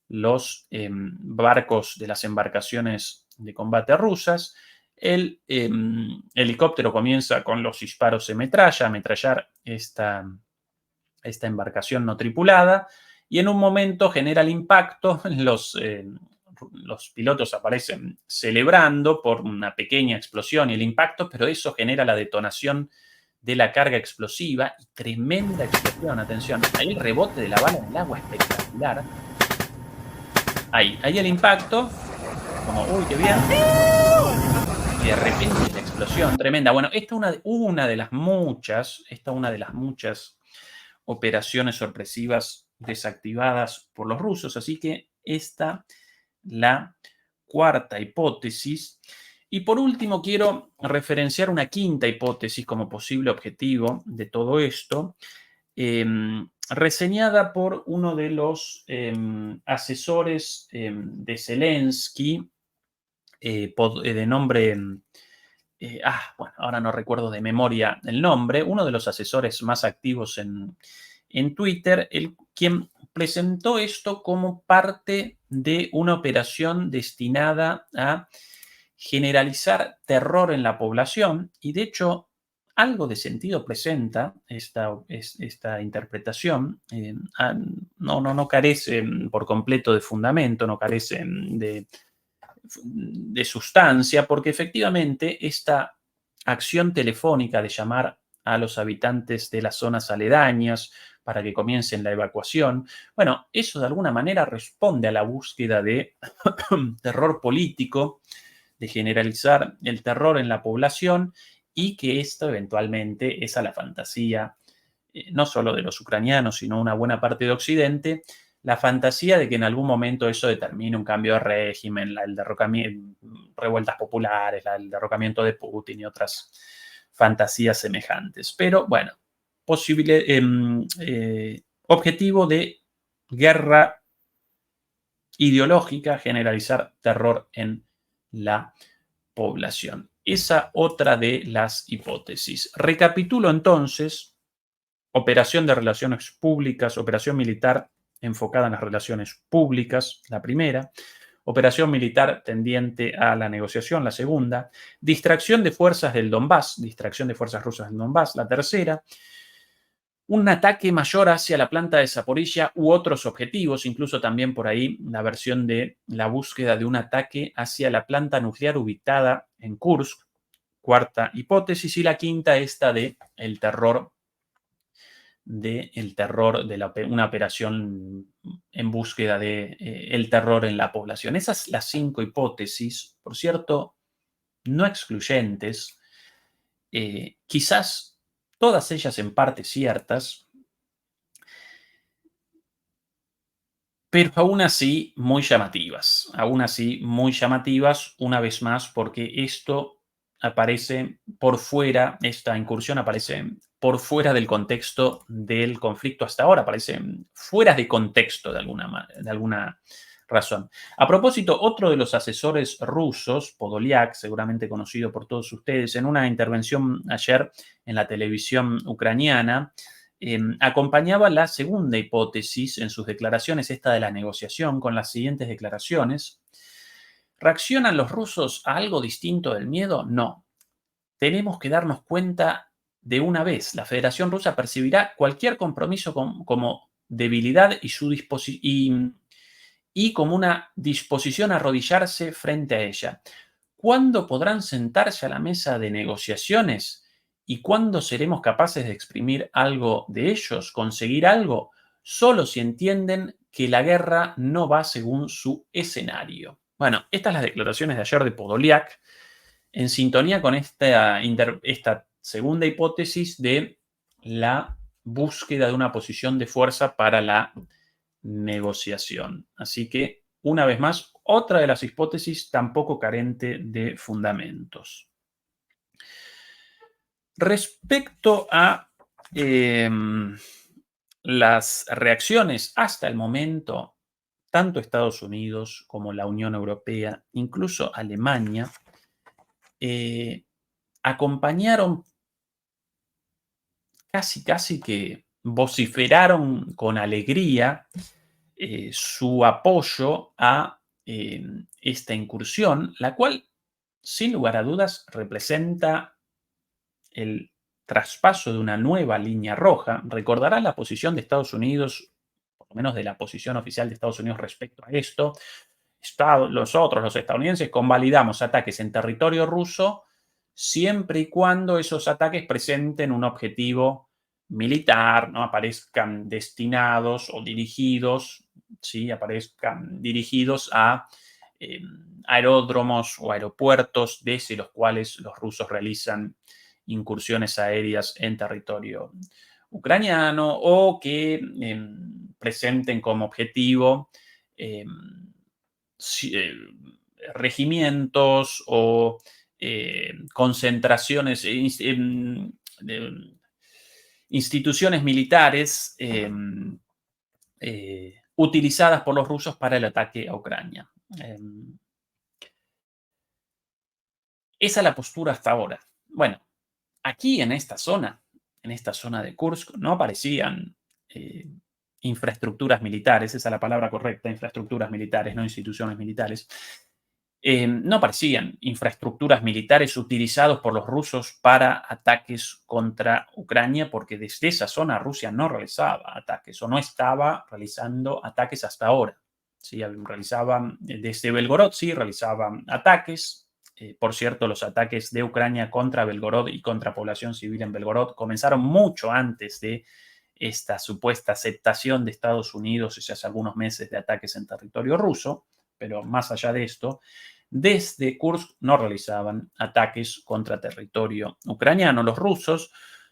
los barcos de las embarcaciones de combate rusas. El helicóptero comienza con los disparos de metralla, a ametrallar esta embarcación no tripulada, y en un momento genera el impacto. Los pilotos aparecen celebrando por una pequeña explosión y el impacto, pero eso genera la detonación de la carga explosiva y tremenda explosión. Atención, ahí el rebote de la bala en el agua, espectacular. Ahí el impacto, como, uy, qué bien. Y de repente la explosión tremenda. Bueno, esta es una de las muchas operaciones sorpresivas desactivadas por los rusos. Así que esta, la cuarta hipótesis. Y por último, quiero referenciar una quinta hipótesis como posible objetivo de todo esto, reseñada por uno de los asesores de Zelensky, de nombre... bueno, ahora no recuerdo de memoria el nombre, uno de los asesores más activos en Twitter, quien presentó esto como parte de una operación destinada a generalizar terror en la población, y de hecho algo de sentido presenta esta interpretación. No carece por completo de fundamento, no carece de sustancia, porque efectivamente esta acción telefónica de llamar a los habitantes de las zonas aledañas para que comiencen la evacuación, bueno, eso de alguna manera responde a la búsqueda de terror político, de generalizar el terror en la población, y que esto eventualmente es a la fantasía no solo de los ucranianos, sino una buena parte de Occidente, la fantasía de que en algún momento eso determine un cambio de régimen, el derrocamiento, revueltas populares, el derrocamiento de Putin y otras fantasías semejantes. Pero bueno, objetivo de guerra ideológica, generalizar terror en la población. Esa otra de las hipótesis. Recapitulo entonces: operación de relaciones públicas, operación militar enfocada en las relaciones públicas, la primera; operación militar tendiente a la negociación, la segunda; distracción de fuerzas del Donbass, distracción de fuerzas rusas del Donbass, la tercera; un ataque mayor hacia la planta de Zaporilla u otros objetivos, incluso también por ahí la versión de la búsqueda de un ataque hacia la planta nuclear ubicada en Kursk, cuarta hipótesis; y la quinta, esta de el terror, una operación en búsqueda de el terror en la población. Esas las 5 hipótesis, por cierto, no excluyentes, quizás todas ellas en parte ciertas, pero aún así muy llamativas. Aún así muy llamativas, una vez más, porque esto aparece por fuera, esta incursión aparece por fuera del contexto del conflicto hasta ahora, aparece fuera de contexto de alguna razón. A propósito, otro de los asesores rusos, Podolyak, seguramente conocido por todos ustedes, en una intervención ayer en la televisión ucraniana, acompañaba la segunda hipótesis en sus declaraciones, esta de la negociación, con las siguientes declaraciones: ¿reaccionan los rusos a algo distinto del miedo? No. Tenemos que darnos cuenta de una vez. La Federación Rusa percibirá cualquier compromiso como debilidad y como una disposición a arrodillarse frente a ella. ¿Cuándo podrán sentarse a la mesa de negociaciones? ¿Y cuándo seremos capaces de exprimir algo de ellos, conseguir algo? Solo si entienden que la guerra no va según su escenario. Bueno, estas las declaraciones de ayer de Podolyak, en sintonía con esta segunda hipótesis de la búsqueda de una posición de fuerza para la negociación. Así que, una vez más, otra de las hipótesis tampoco carente de fundamentos. Respecto a las reacciones hasta el momento, tanto Estados Unidos como la Unión Europea, incluso Alemania, acompañaron, casi que vociferaron con alegría su apoyo a esta incursión, la cual, sin lugar a dudas, representa el traspaso de una nueva línea roja. Recordarán la posición de Estados Unidos, por lo menos de la posición oficial de Estados Unidos respecto a esto. Los estadounidenses, convalidamos ataques en territorio ruso siempre y cuando esos ataques presenten un objetivo militar, no aparezcan destinados o dirigidos, ¿sí? Aparezcan dirigidos a aeródromos o aeropuertos desde los cuales los rusos realizan incursiones aéreas en territorio ucraniano, o que presenten como objetivo regimientos o concentraciones, instituciones militares utilizadas por los rusos para el ataque a Ucrania. Esa es la postura hasta ahora. Bueno, aquí en esta zona de Kursk, no aparecían infraestructuras militares, esa es la palabra correcta, infraestructuras militares, no instituciones militares. No aparecían infraestructuras militares utilizados por los rusos para ataques contra Ucrania, porque desde esa zona Rusia no realizaba ataques o no estaba realizando ataques hasta ahora. Sí, realizaban desde Belgorod, sí, realizaban ataques. Por cierto, los ataques de Ucrania contra Belgorod y contra población civil en Belgorod comenzaron mucho antes de esta supuesta aceptación de Estados Unidos hace algunos meses de ataques en territorio ruso. Pero más allá de esto, desde Kursk no realizaban ataques contra territorio ucraniano. Los rusos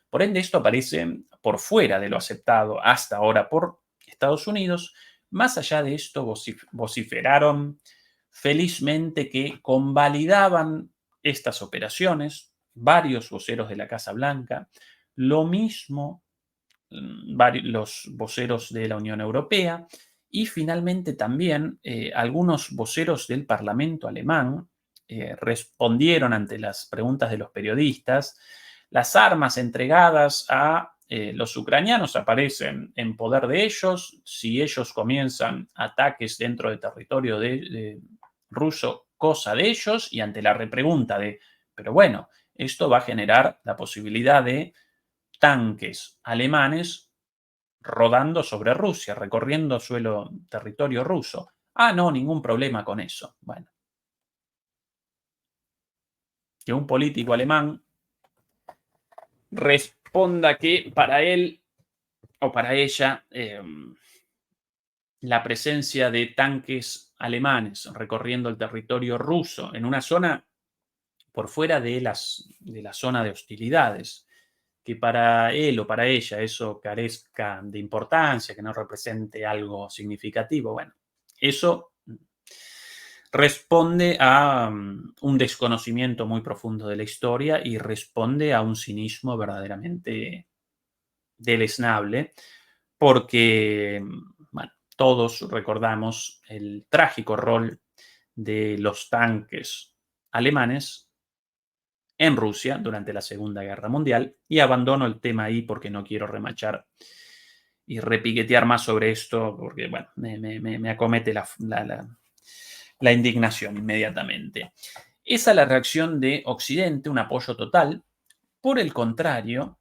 Por ende, esto aparece por fuera de lo aceptado hasta ahora por Estados Unidos. Más allá de esto, vociferaron felizmente que convalidaban estas operaciones varios voceros de la Casa Blanca, lo mismo los voceros de la Unión Europea y finalmente también algunos voceros del Parlamento alemán respondieron ante las preguntas de los periodistas. Las armas entregadas a los ucranianos aparecen en poder de ellos. Si ellos comienzan ataques dentro del territorio de ruso, cosa de ellos. Y ante la repregunta de, pero bueno, esto va a generar la posibilidad de tanques alemanes rodando sobre Rusia, recorriendo territorio ruso. Ah, no, ningún problema con eso. Bueno, que un político alemán responda que para él o para ella la presencia de tanques alemanes recorriendo el territorio ruso en una zona por fuera de la zona de hostilidades, que para él o para ella eso carezca de importancia, que no represente algo significativo, bueno, eso responde a un desconocimiento muy profundo de la historia y responde a un cinismo verdaderamente deleznable, porque, bueno, todos recordamos el trágico rol de los tanques alemanes en Rusia durante la Segunda Guerra Mundial, y abandono el tema ahí porque no quiero remachar y repiquetear más sobre esto, porque, bueno, me acomete la indignación inmediatamente. Esa es la reacción de Occidente, un apoyo total. Por el contrario,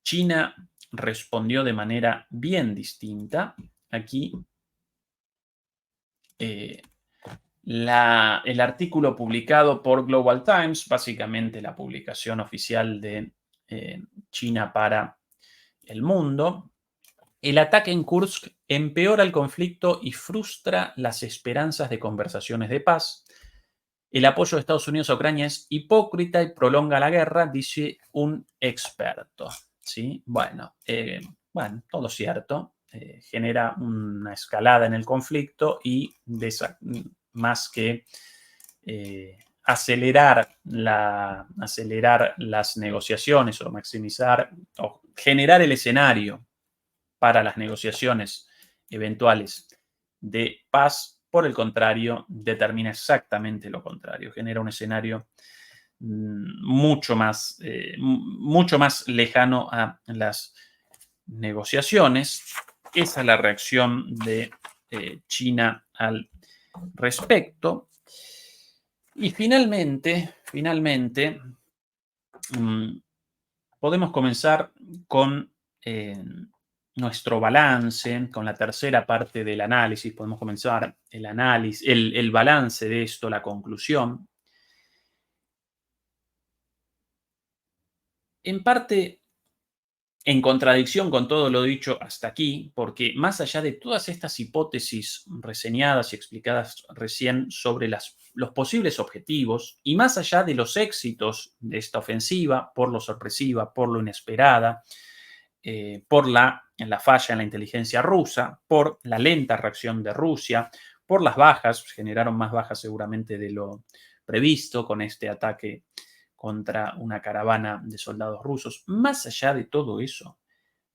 China respondió de manera bien distinta. Aquí el artículo publicado por Global Times, básicamente la publicación oficial de China para el mundo. El ataque en Kursk empeora el conflicto y frustra las esperanzas de conversaciones de paz. El apoyo de Estados Unidos a Ucrania es hipócrita y prolonga la guerra, dice un experto. ¿Sí? Bueno, todo cierto. Genera una escalada en el conflicto y más que acelerar las negociaciones o maximizar o generar el escenario para las negociaciones eventuales de paz, por el contrario, determina exactamente lo contrario, genera un escenario mucho más lejano a las negociaciones. Esa es la reacción de China al respecto. Y finalmente, podemos comenzar con nuestro balance, con la tercera parte del análisis. Podemos comenzar el balance de esto, la conclusión. En parte, en contradicción con todo lo dicho hasta aquí, porque más allá de todas estas hipótesis reseñadas y explicadas recién sobre los posibles objetivos, y más allá de los éxitos de esta ofensiva, por lo sorpresiva, por lo inesperada, por la falla en la inteligencia rusa, por la lenta reacción de Rusia, por las bajas, generaron más bajas seguramente de lo previsto con este ataque contra una caravana de soldados rusos. Más allá de todo eso,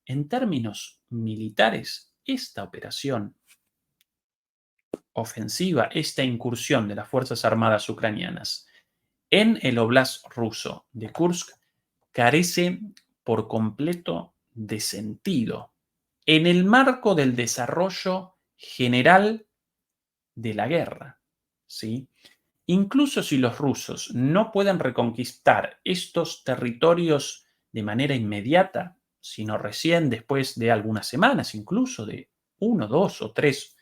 en términos militares, esta operación ofensiva, esta incursión de las Fuerzas Armadas ucranianas en el oblast ruso de Kursk carece por completo de sentido en el marco del desarrollo general de la guerra, ¿sí? Incluso si los rusos no pueden reconquistar estos territorios de manera inmediata, sino recién después de algunas semanas, incluso de 1, 2 o 3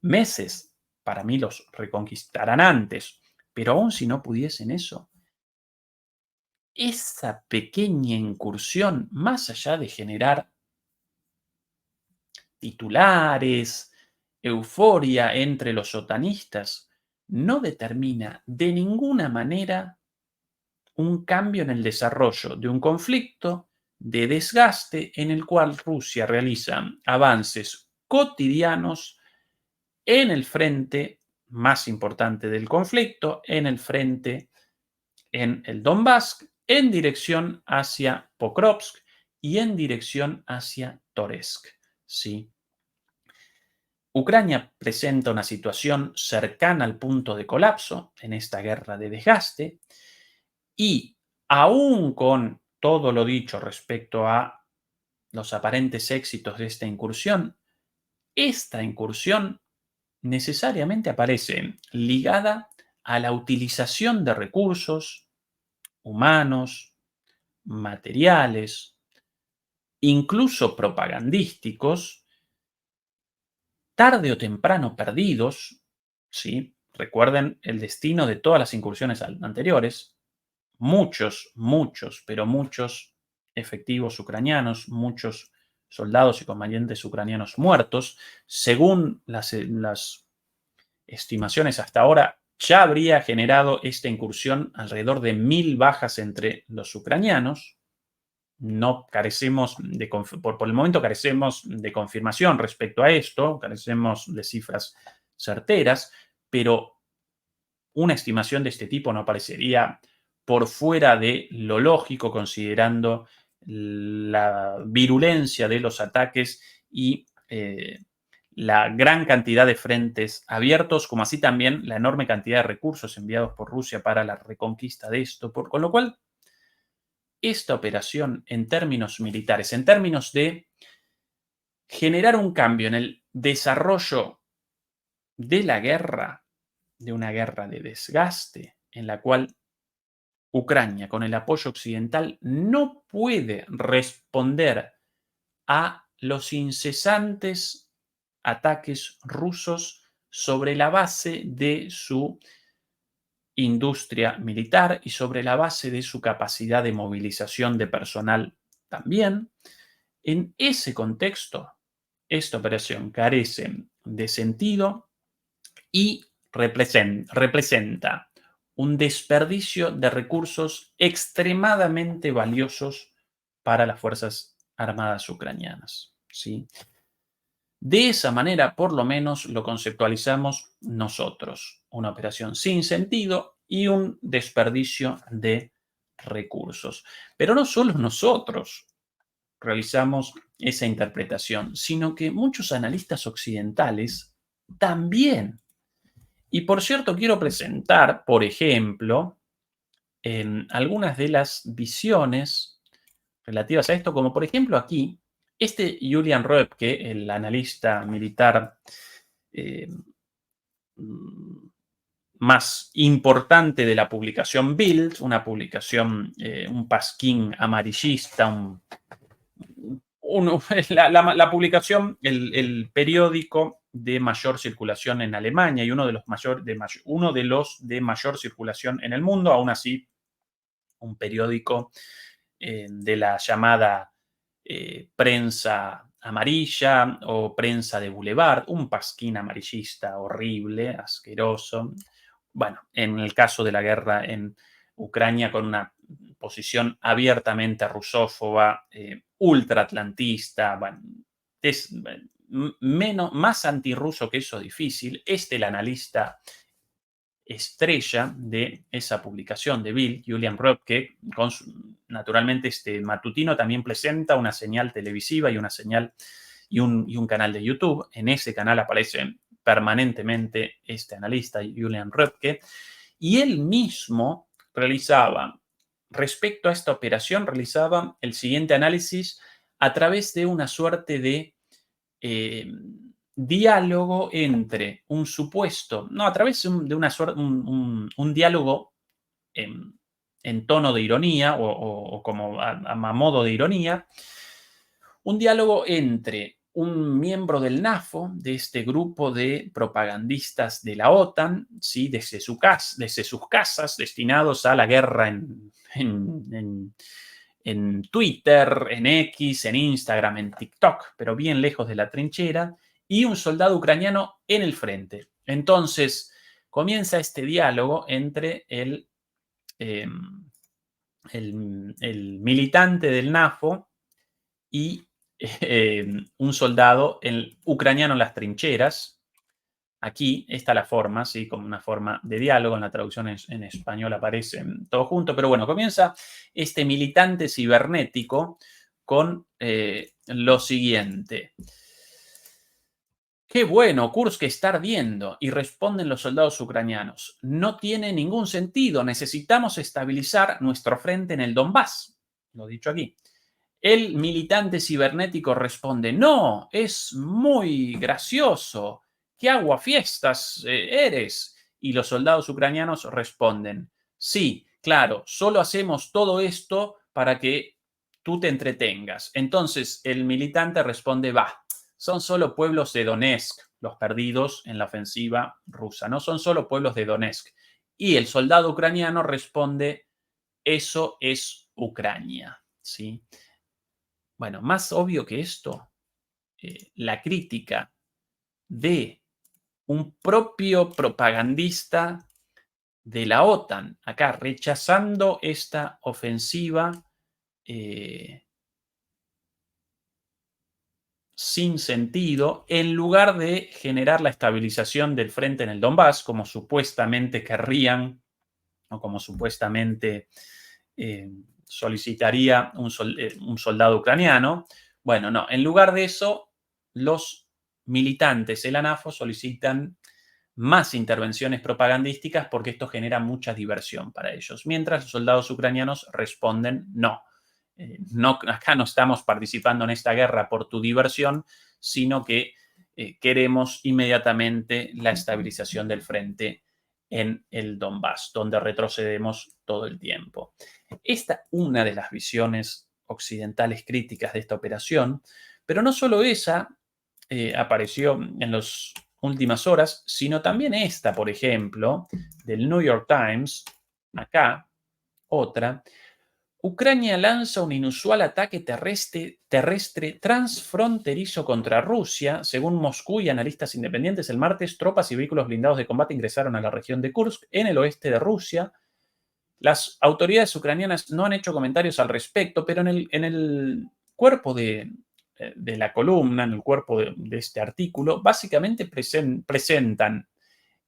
meses, para mí los reconquistarán antes, pero aun si no pudiesen eso, esa pequeña incursión, más allá de generar titulares, euforia entre los otanistas, no determina de ninguna manera un cambio en el desarrollo de un conflicto de desgaste en el cual Rusia realiza avances cotidianos en el frente más importante del conflicto, en el frente en el Donbass, en dirección hacia Pokrovsk y en dirección hacia Toretsk. ¿Sí? Ucrania presenta una situación cercana al punto de colapso en esta guerra de desgaste y aún con todo lo dicho respecto a los aparentes éxitos de esta incursión necesariamente aparece ligada a la utilización de recursos humanos, materiales, incluso propagandísticos, tarde o temprano perdidos, ¿sí? Recuerden el destino de todas las incursiones anteriores, pero muchos efectivos ucranianos, muchos soldados y combatientes ucranianos muertos. Según las estimaciones hasta ahora, ya habría generado esta incursión alrededor de 1.000 bajas entre los ucranianos. No carecemos por el momento carecemos de confirmación respecto a esto, carecemos de cifras certeras, pero una estimación de este tipo no parecería por fuera de lo lógico, considerando la virulencia de los ataques y la gran cantidad de frentes abiertos, como así también la enorme cantidad de recursos enviados por Rusia para la reconquista de esto. Con lo cual, esta operación en términos militares, en términos de generar un cambio en el desarrollo de la guerra, de una guerra de desgaste, en la cual Ucrania, con el apoyo occidental, no puede responder a los incesantes ataques rusos sobre la base de su industria militar y sobre la base de su capacidad de movilización de personal también. En ese contexto, esta operación carece de sentido y representa un desperdicio de recursos extremadamente valiosos para las Fuerzas Armadas ucranianas. ¿Sí? De esa manera, por lo menos, lo conceptualizamos nosotros. Una operación sin sentido y un desperdicio de recursos. Pero no solo nosotros realizamos esa interpretación, sino que muchos analistas occidentales también. Y por cierto, quiero presentar, por ejemplo, algunas de las visiones relativas a esto, como por ejemplo aquí, Julian Roepke, el analista militar eh, más importante de la publicación Bild, una publicación, un pasquín amarillista, la publicación, el periódico de mayor circulación en Alemania y uno de los de mayor circulación en el mundo, aún así un periódico de la llamada prensa amarilla o prensa de boulevard, un pasquín amarillista horrible, asqueroso. Bueno, en el caso de la guerra en Ucrania, con una posición abiertamente rusófoba, ultraatlantista, bueno, es más antirruso que eso difícil. El analista estrella de esa publicación de Bild, Julian Roepke, naturalmente este matutino también presenta una señal televisiva y una señal y un canal de YouTube. En ese canal aparece permanentemente este analista, Julian Roepke, y él mismo respecto a esta operación, realizaba el siguiente análisis a través de una suerte de diálogo entre un supuesto, no, a través de una suerte, un diálogo en tono de ironía o como a modo de ironía, un diálogo entre un miembro del NAFO, de este grupo de propagandistas de la OTAN, ¿sí? desde sus casas, destinados a la guerra en Twitter, en X, en Instagram, en TikTok, pero bien lejos de la trinchera, y un soldado ucraniano en el frente. Entonces, comienza este diálogo entre el militante del NAFO y un soldado ucraniano en las trincheras. Aquí está la forma, ¿sí? Como una forma de diálogo. En la traducción en español aparece todo junto. Pero bueno, comienza este militante cibernético con lo siguiente. Qué bueno, Kursk está ardiendo. Y responden los soldados ucranianos. No tiene ningún sentido. Necesitamos estabilizar nuestro frente en el Donbass. Lo dicho aquí. El militante cibernético responde, no, es muy gracioso. ¿Qué aguafiestas eres? Y los soldados ucranianos responden, sí, claro, solo hacemos todo esto para que tú te entretengas. Entonces el militante responde, va, son solo pueblos de Donetsk, los perdidos en la ofensiva rusa, no son solo pueblos de Donetsk. Y el soldado ucraniano responde, eso es Ucrania, ¿sí? Bueno, más obvio que esto, la crítica de un propio propagandista de la OTAN, acá rechazando esta ofensiva sin sentido, en lugar de generar la estabilización del frente en el Donbass, como supuestamente querrían o como supuestamente solicitaría un soldado ucraniano. Bueno, no, en lugar de eso, los militantes de la NAFO solicitan más intervenciones propagandísticas porque esto genera mucha diversión para ellos, mientras los soldados ucranianos responden no. No, acá no estamos participando en esta guerra por tu diversión, sino que queremos inmediatamente la estabilización del frente en el Donbass, donde retrocedemos todo el tiempo. Esta es una de las visiones occidentales críticas de esta operación, pero no solo esa apareció en las últimas horas, sino también esta, por ejemplo, del New York Times, acá, otra. Ucrania lanza un inusual ataque terrestre transfronterizo contra Rusia. Según Moscú y analistas independientes, el martes tropas y vehículos blindados de combate ingresaron a la región de Kursk, en el oeste de Rusia. Las autoridades ucranianas no han hecho comentarios al respecto, pero en el cuerpo de la columna, en el cuerpo de este artículo, básicamente presentan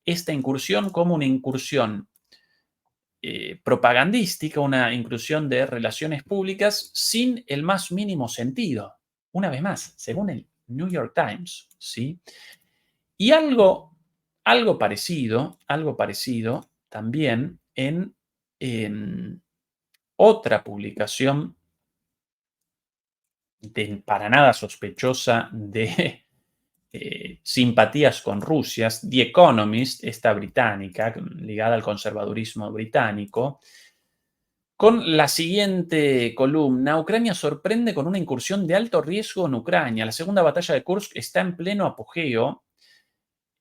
esta incursión como una incursión propagandística, una inclusión de relaciones públicas sin el más mínimo sentido. Una vez más, según el New York Times, ¿sí? Y algo parecido también en otra publicación para nada sospechosa de simpatías con Rusia, The Economist, esta británica, ligada al conservadurismo británico, con la siguiente columna: Ucrania sorprende con una incursión de alto riesgo en Ucrania. La segunda batalla de Kursk está en pleno apogeo.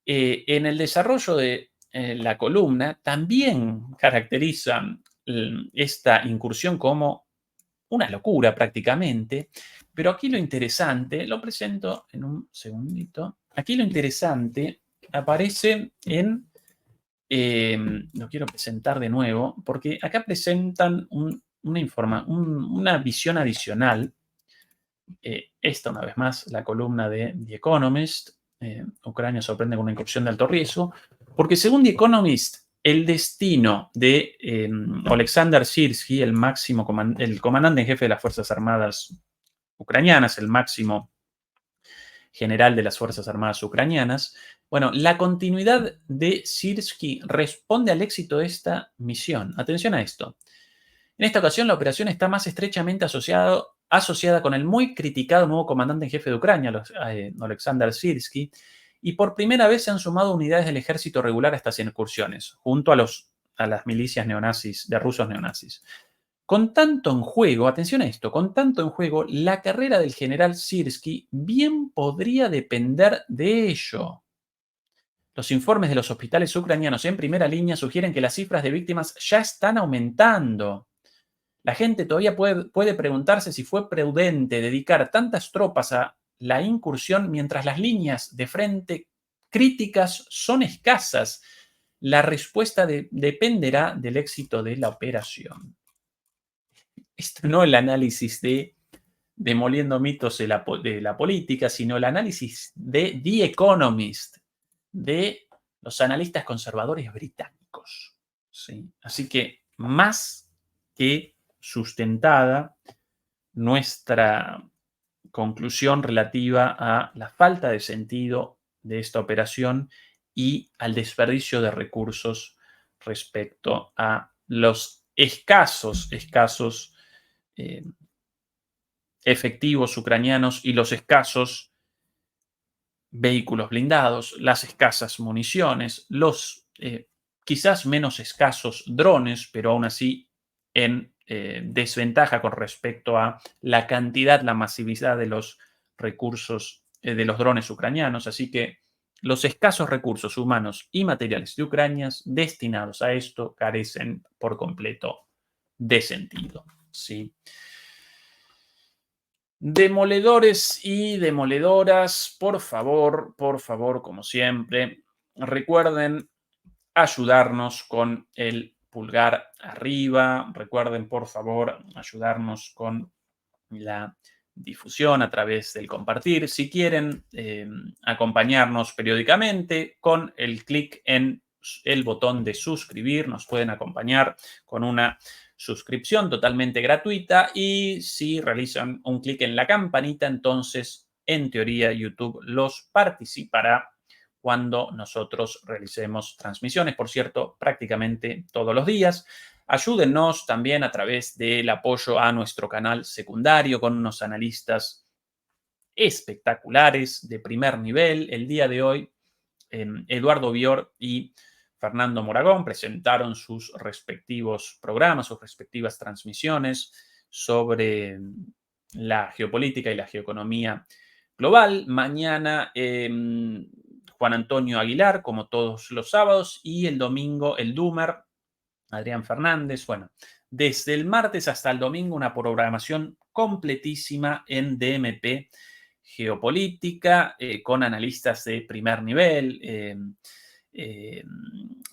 En el desarrollo de la columna también caracterizan esta incursión como una locura prácticamente, pero aquí lo interesante, lo presento en un segundito, aquí lo interesante aparece en, lo quiero presentar de nuevo, porque acá presentan una visión adicional. Esta, una vez más, la columna de The Economist. Ucrania sorprende con una incursión de alto riesgo, porque según The Economist, el destino de Oleksandr Syrskyi, el comandante en jefe de las Fuerzas Armadas ucranianas, el máximo general de las Fuerzas Armadas ucranianas, bueno, la continuidad de Syrskyi responde al éxito de esta misión. Atención a esto. En esta ocasión, la operación está más estrechamente asociada con el muy criticado nuevo comandante en jefe de Ucrania, Oleksandr Syrskyi, y por primera vez se han sumado unidades del ejército regular a estas incursiones, junto a las milicias neonazis, de rusos neonazis. Con tanto en juego, atención a esto, con tanto en juego, la carrera del general Syrskyi bien podría depender de ello. Los informes de los hospitales ucranianos en primera línea sugieren que las cifras de víctimas ya están aumentando. La gente todavía puede preguntarse si fue prudente dedicar tantas tropas a la incursión mientras las líneas de frente críticas son escasas. La respuesta dependerá del éxito de la operación. Esto no el análisis de demoliendo mitos de la política, sino el análisis de The Economist, de los analistas conservadores británicos. ¿Sí? Así que más que sustentada nuestra conclusión relativa a la falta de sentido de esta operación y al desperdicio de recursos respecto a los escasos efectivos ucranianos y los escasos vehículos blindados, las escasas municiones, los quizás menos escasos drones, pero aún así en desventaja con respecto a la cantidad, la masividad de los recursos de los drones ucranianos. Así que los escasos recursos humanos y materiales de Ucrania destinados a esto carecen por completo de sentido. ¿Sí? Demoledores y demoledoras, por favor, como siempre, recuerden ayudarnos con el pulgar arriba. Recuerden, por favor, ayudarnos con la difusión a través del compartir. Si quieren acompañarnos periódicamente, con el clic en el botón de suscribir, nos pueden acompañar con una suscripción totalmente gratuita, y si realizan un clic en la campanita, entonces en teoría YouTube los participará cuando nosotros realicemos transmisiones, por cierto, prácticamente todos los días. Ayúdennos también a través del apoyo a nuestro canal secundario con unos analistas espectaculares de primer nivel. El día de hoy, Eduardo Bior y Fernando Moragón presentaron sus respectivos programas, sus respectivas transmisiones sobre la geopolítica y la geoeconomía global. Mañana Juan Antonio Aguilar, como todos los sábados, y el domingo el Doomer, Adrián Fernández. Bueno, desde el martes hasta el domingo una programación completísima en DMP Geopolítica, con analistas de primer nivel,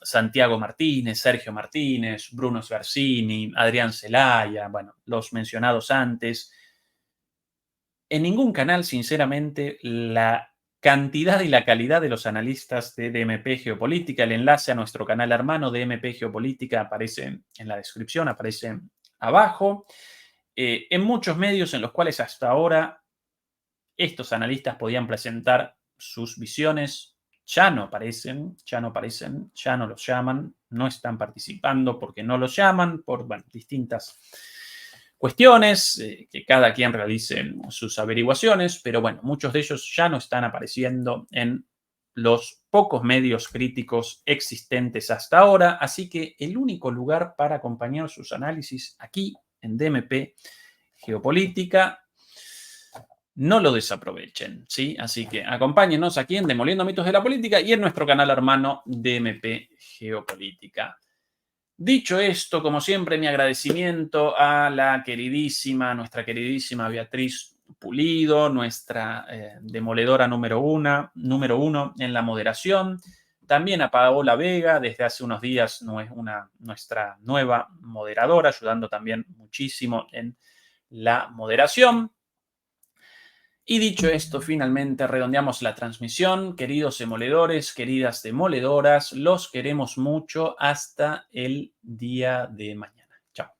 Santiago Martínez, Sergio Martínez, Bruno Sversini, Adrián Celaya, bueno, los mencionados antes. En ningún canal, sinceramente, la cantidad y la calidad de los analistas de DMP Geopolítica. El enlace a nuestro canal hermano DMP Geopolítica aparece en la descripción, aparece abajo. En muchos medios en los cuales hasta ahora estos analistas podían presentar sus visiones, ya no aparecen, ya no los llaman, no están participando porque no los llaman, por distintas cuestiones, que cada quien realice sus averiguaciones, pero bueno, muchos de ellos ya no están apareciendo en los pocos medios críticos existentes hasta ahora, así que el único lugar para acompañar sus análisis aquí en DMP Geopolítica, no lo desaprovechen, ¿sí? Así que acompáñenos aquí en Demoliendo Mitos de la Política y en nuestro canal hermano DMP Geopolítica. Dicho esto, como siempre, mi agradecimiento a nuestra queridísima Beatriz Pulido, nuestra demoledora número uno en la moderación. También a Paola Vega, desde hace unos días nuestra nueva moderadora, ayudando también muchísimo en la moderación. Y dicho esto, finalmente redondeamos la transmisión. Queridos demoledores, queridas demoledoras, los queremos mucho. Hasta el día de mañana. Chao.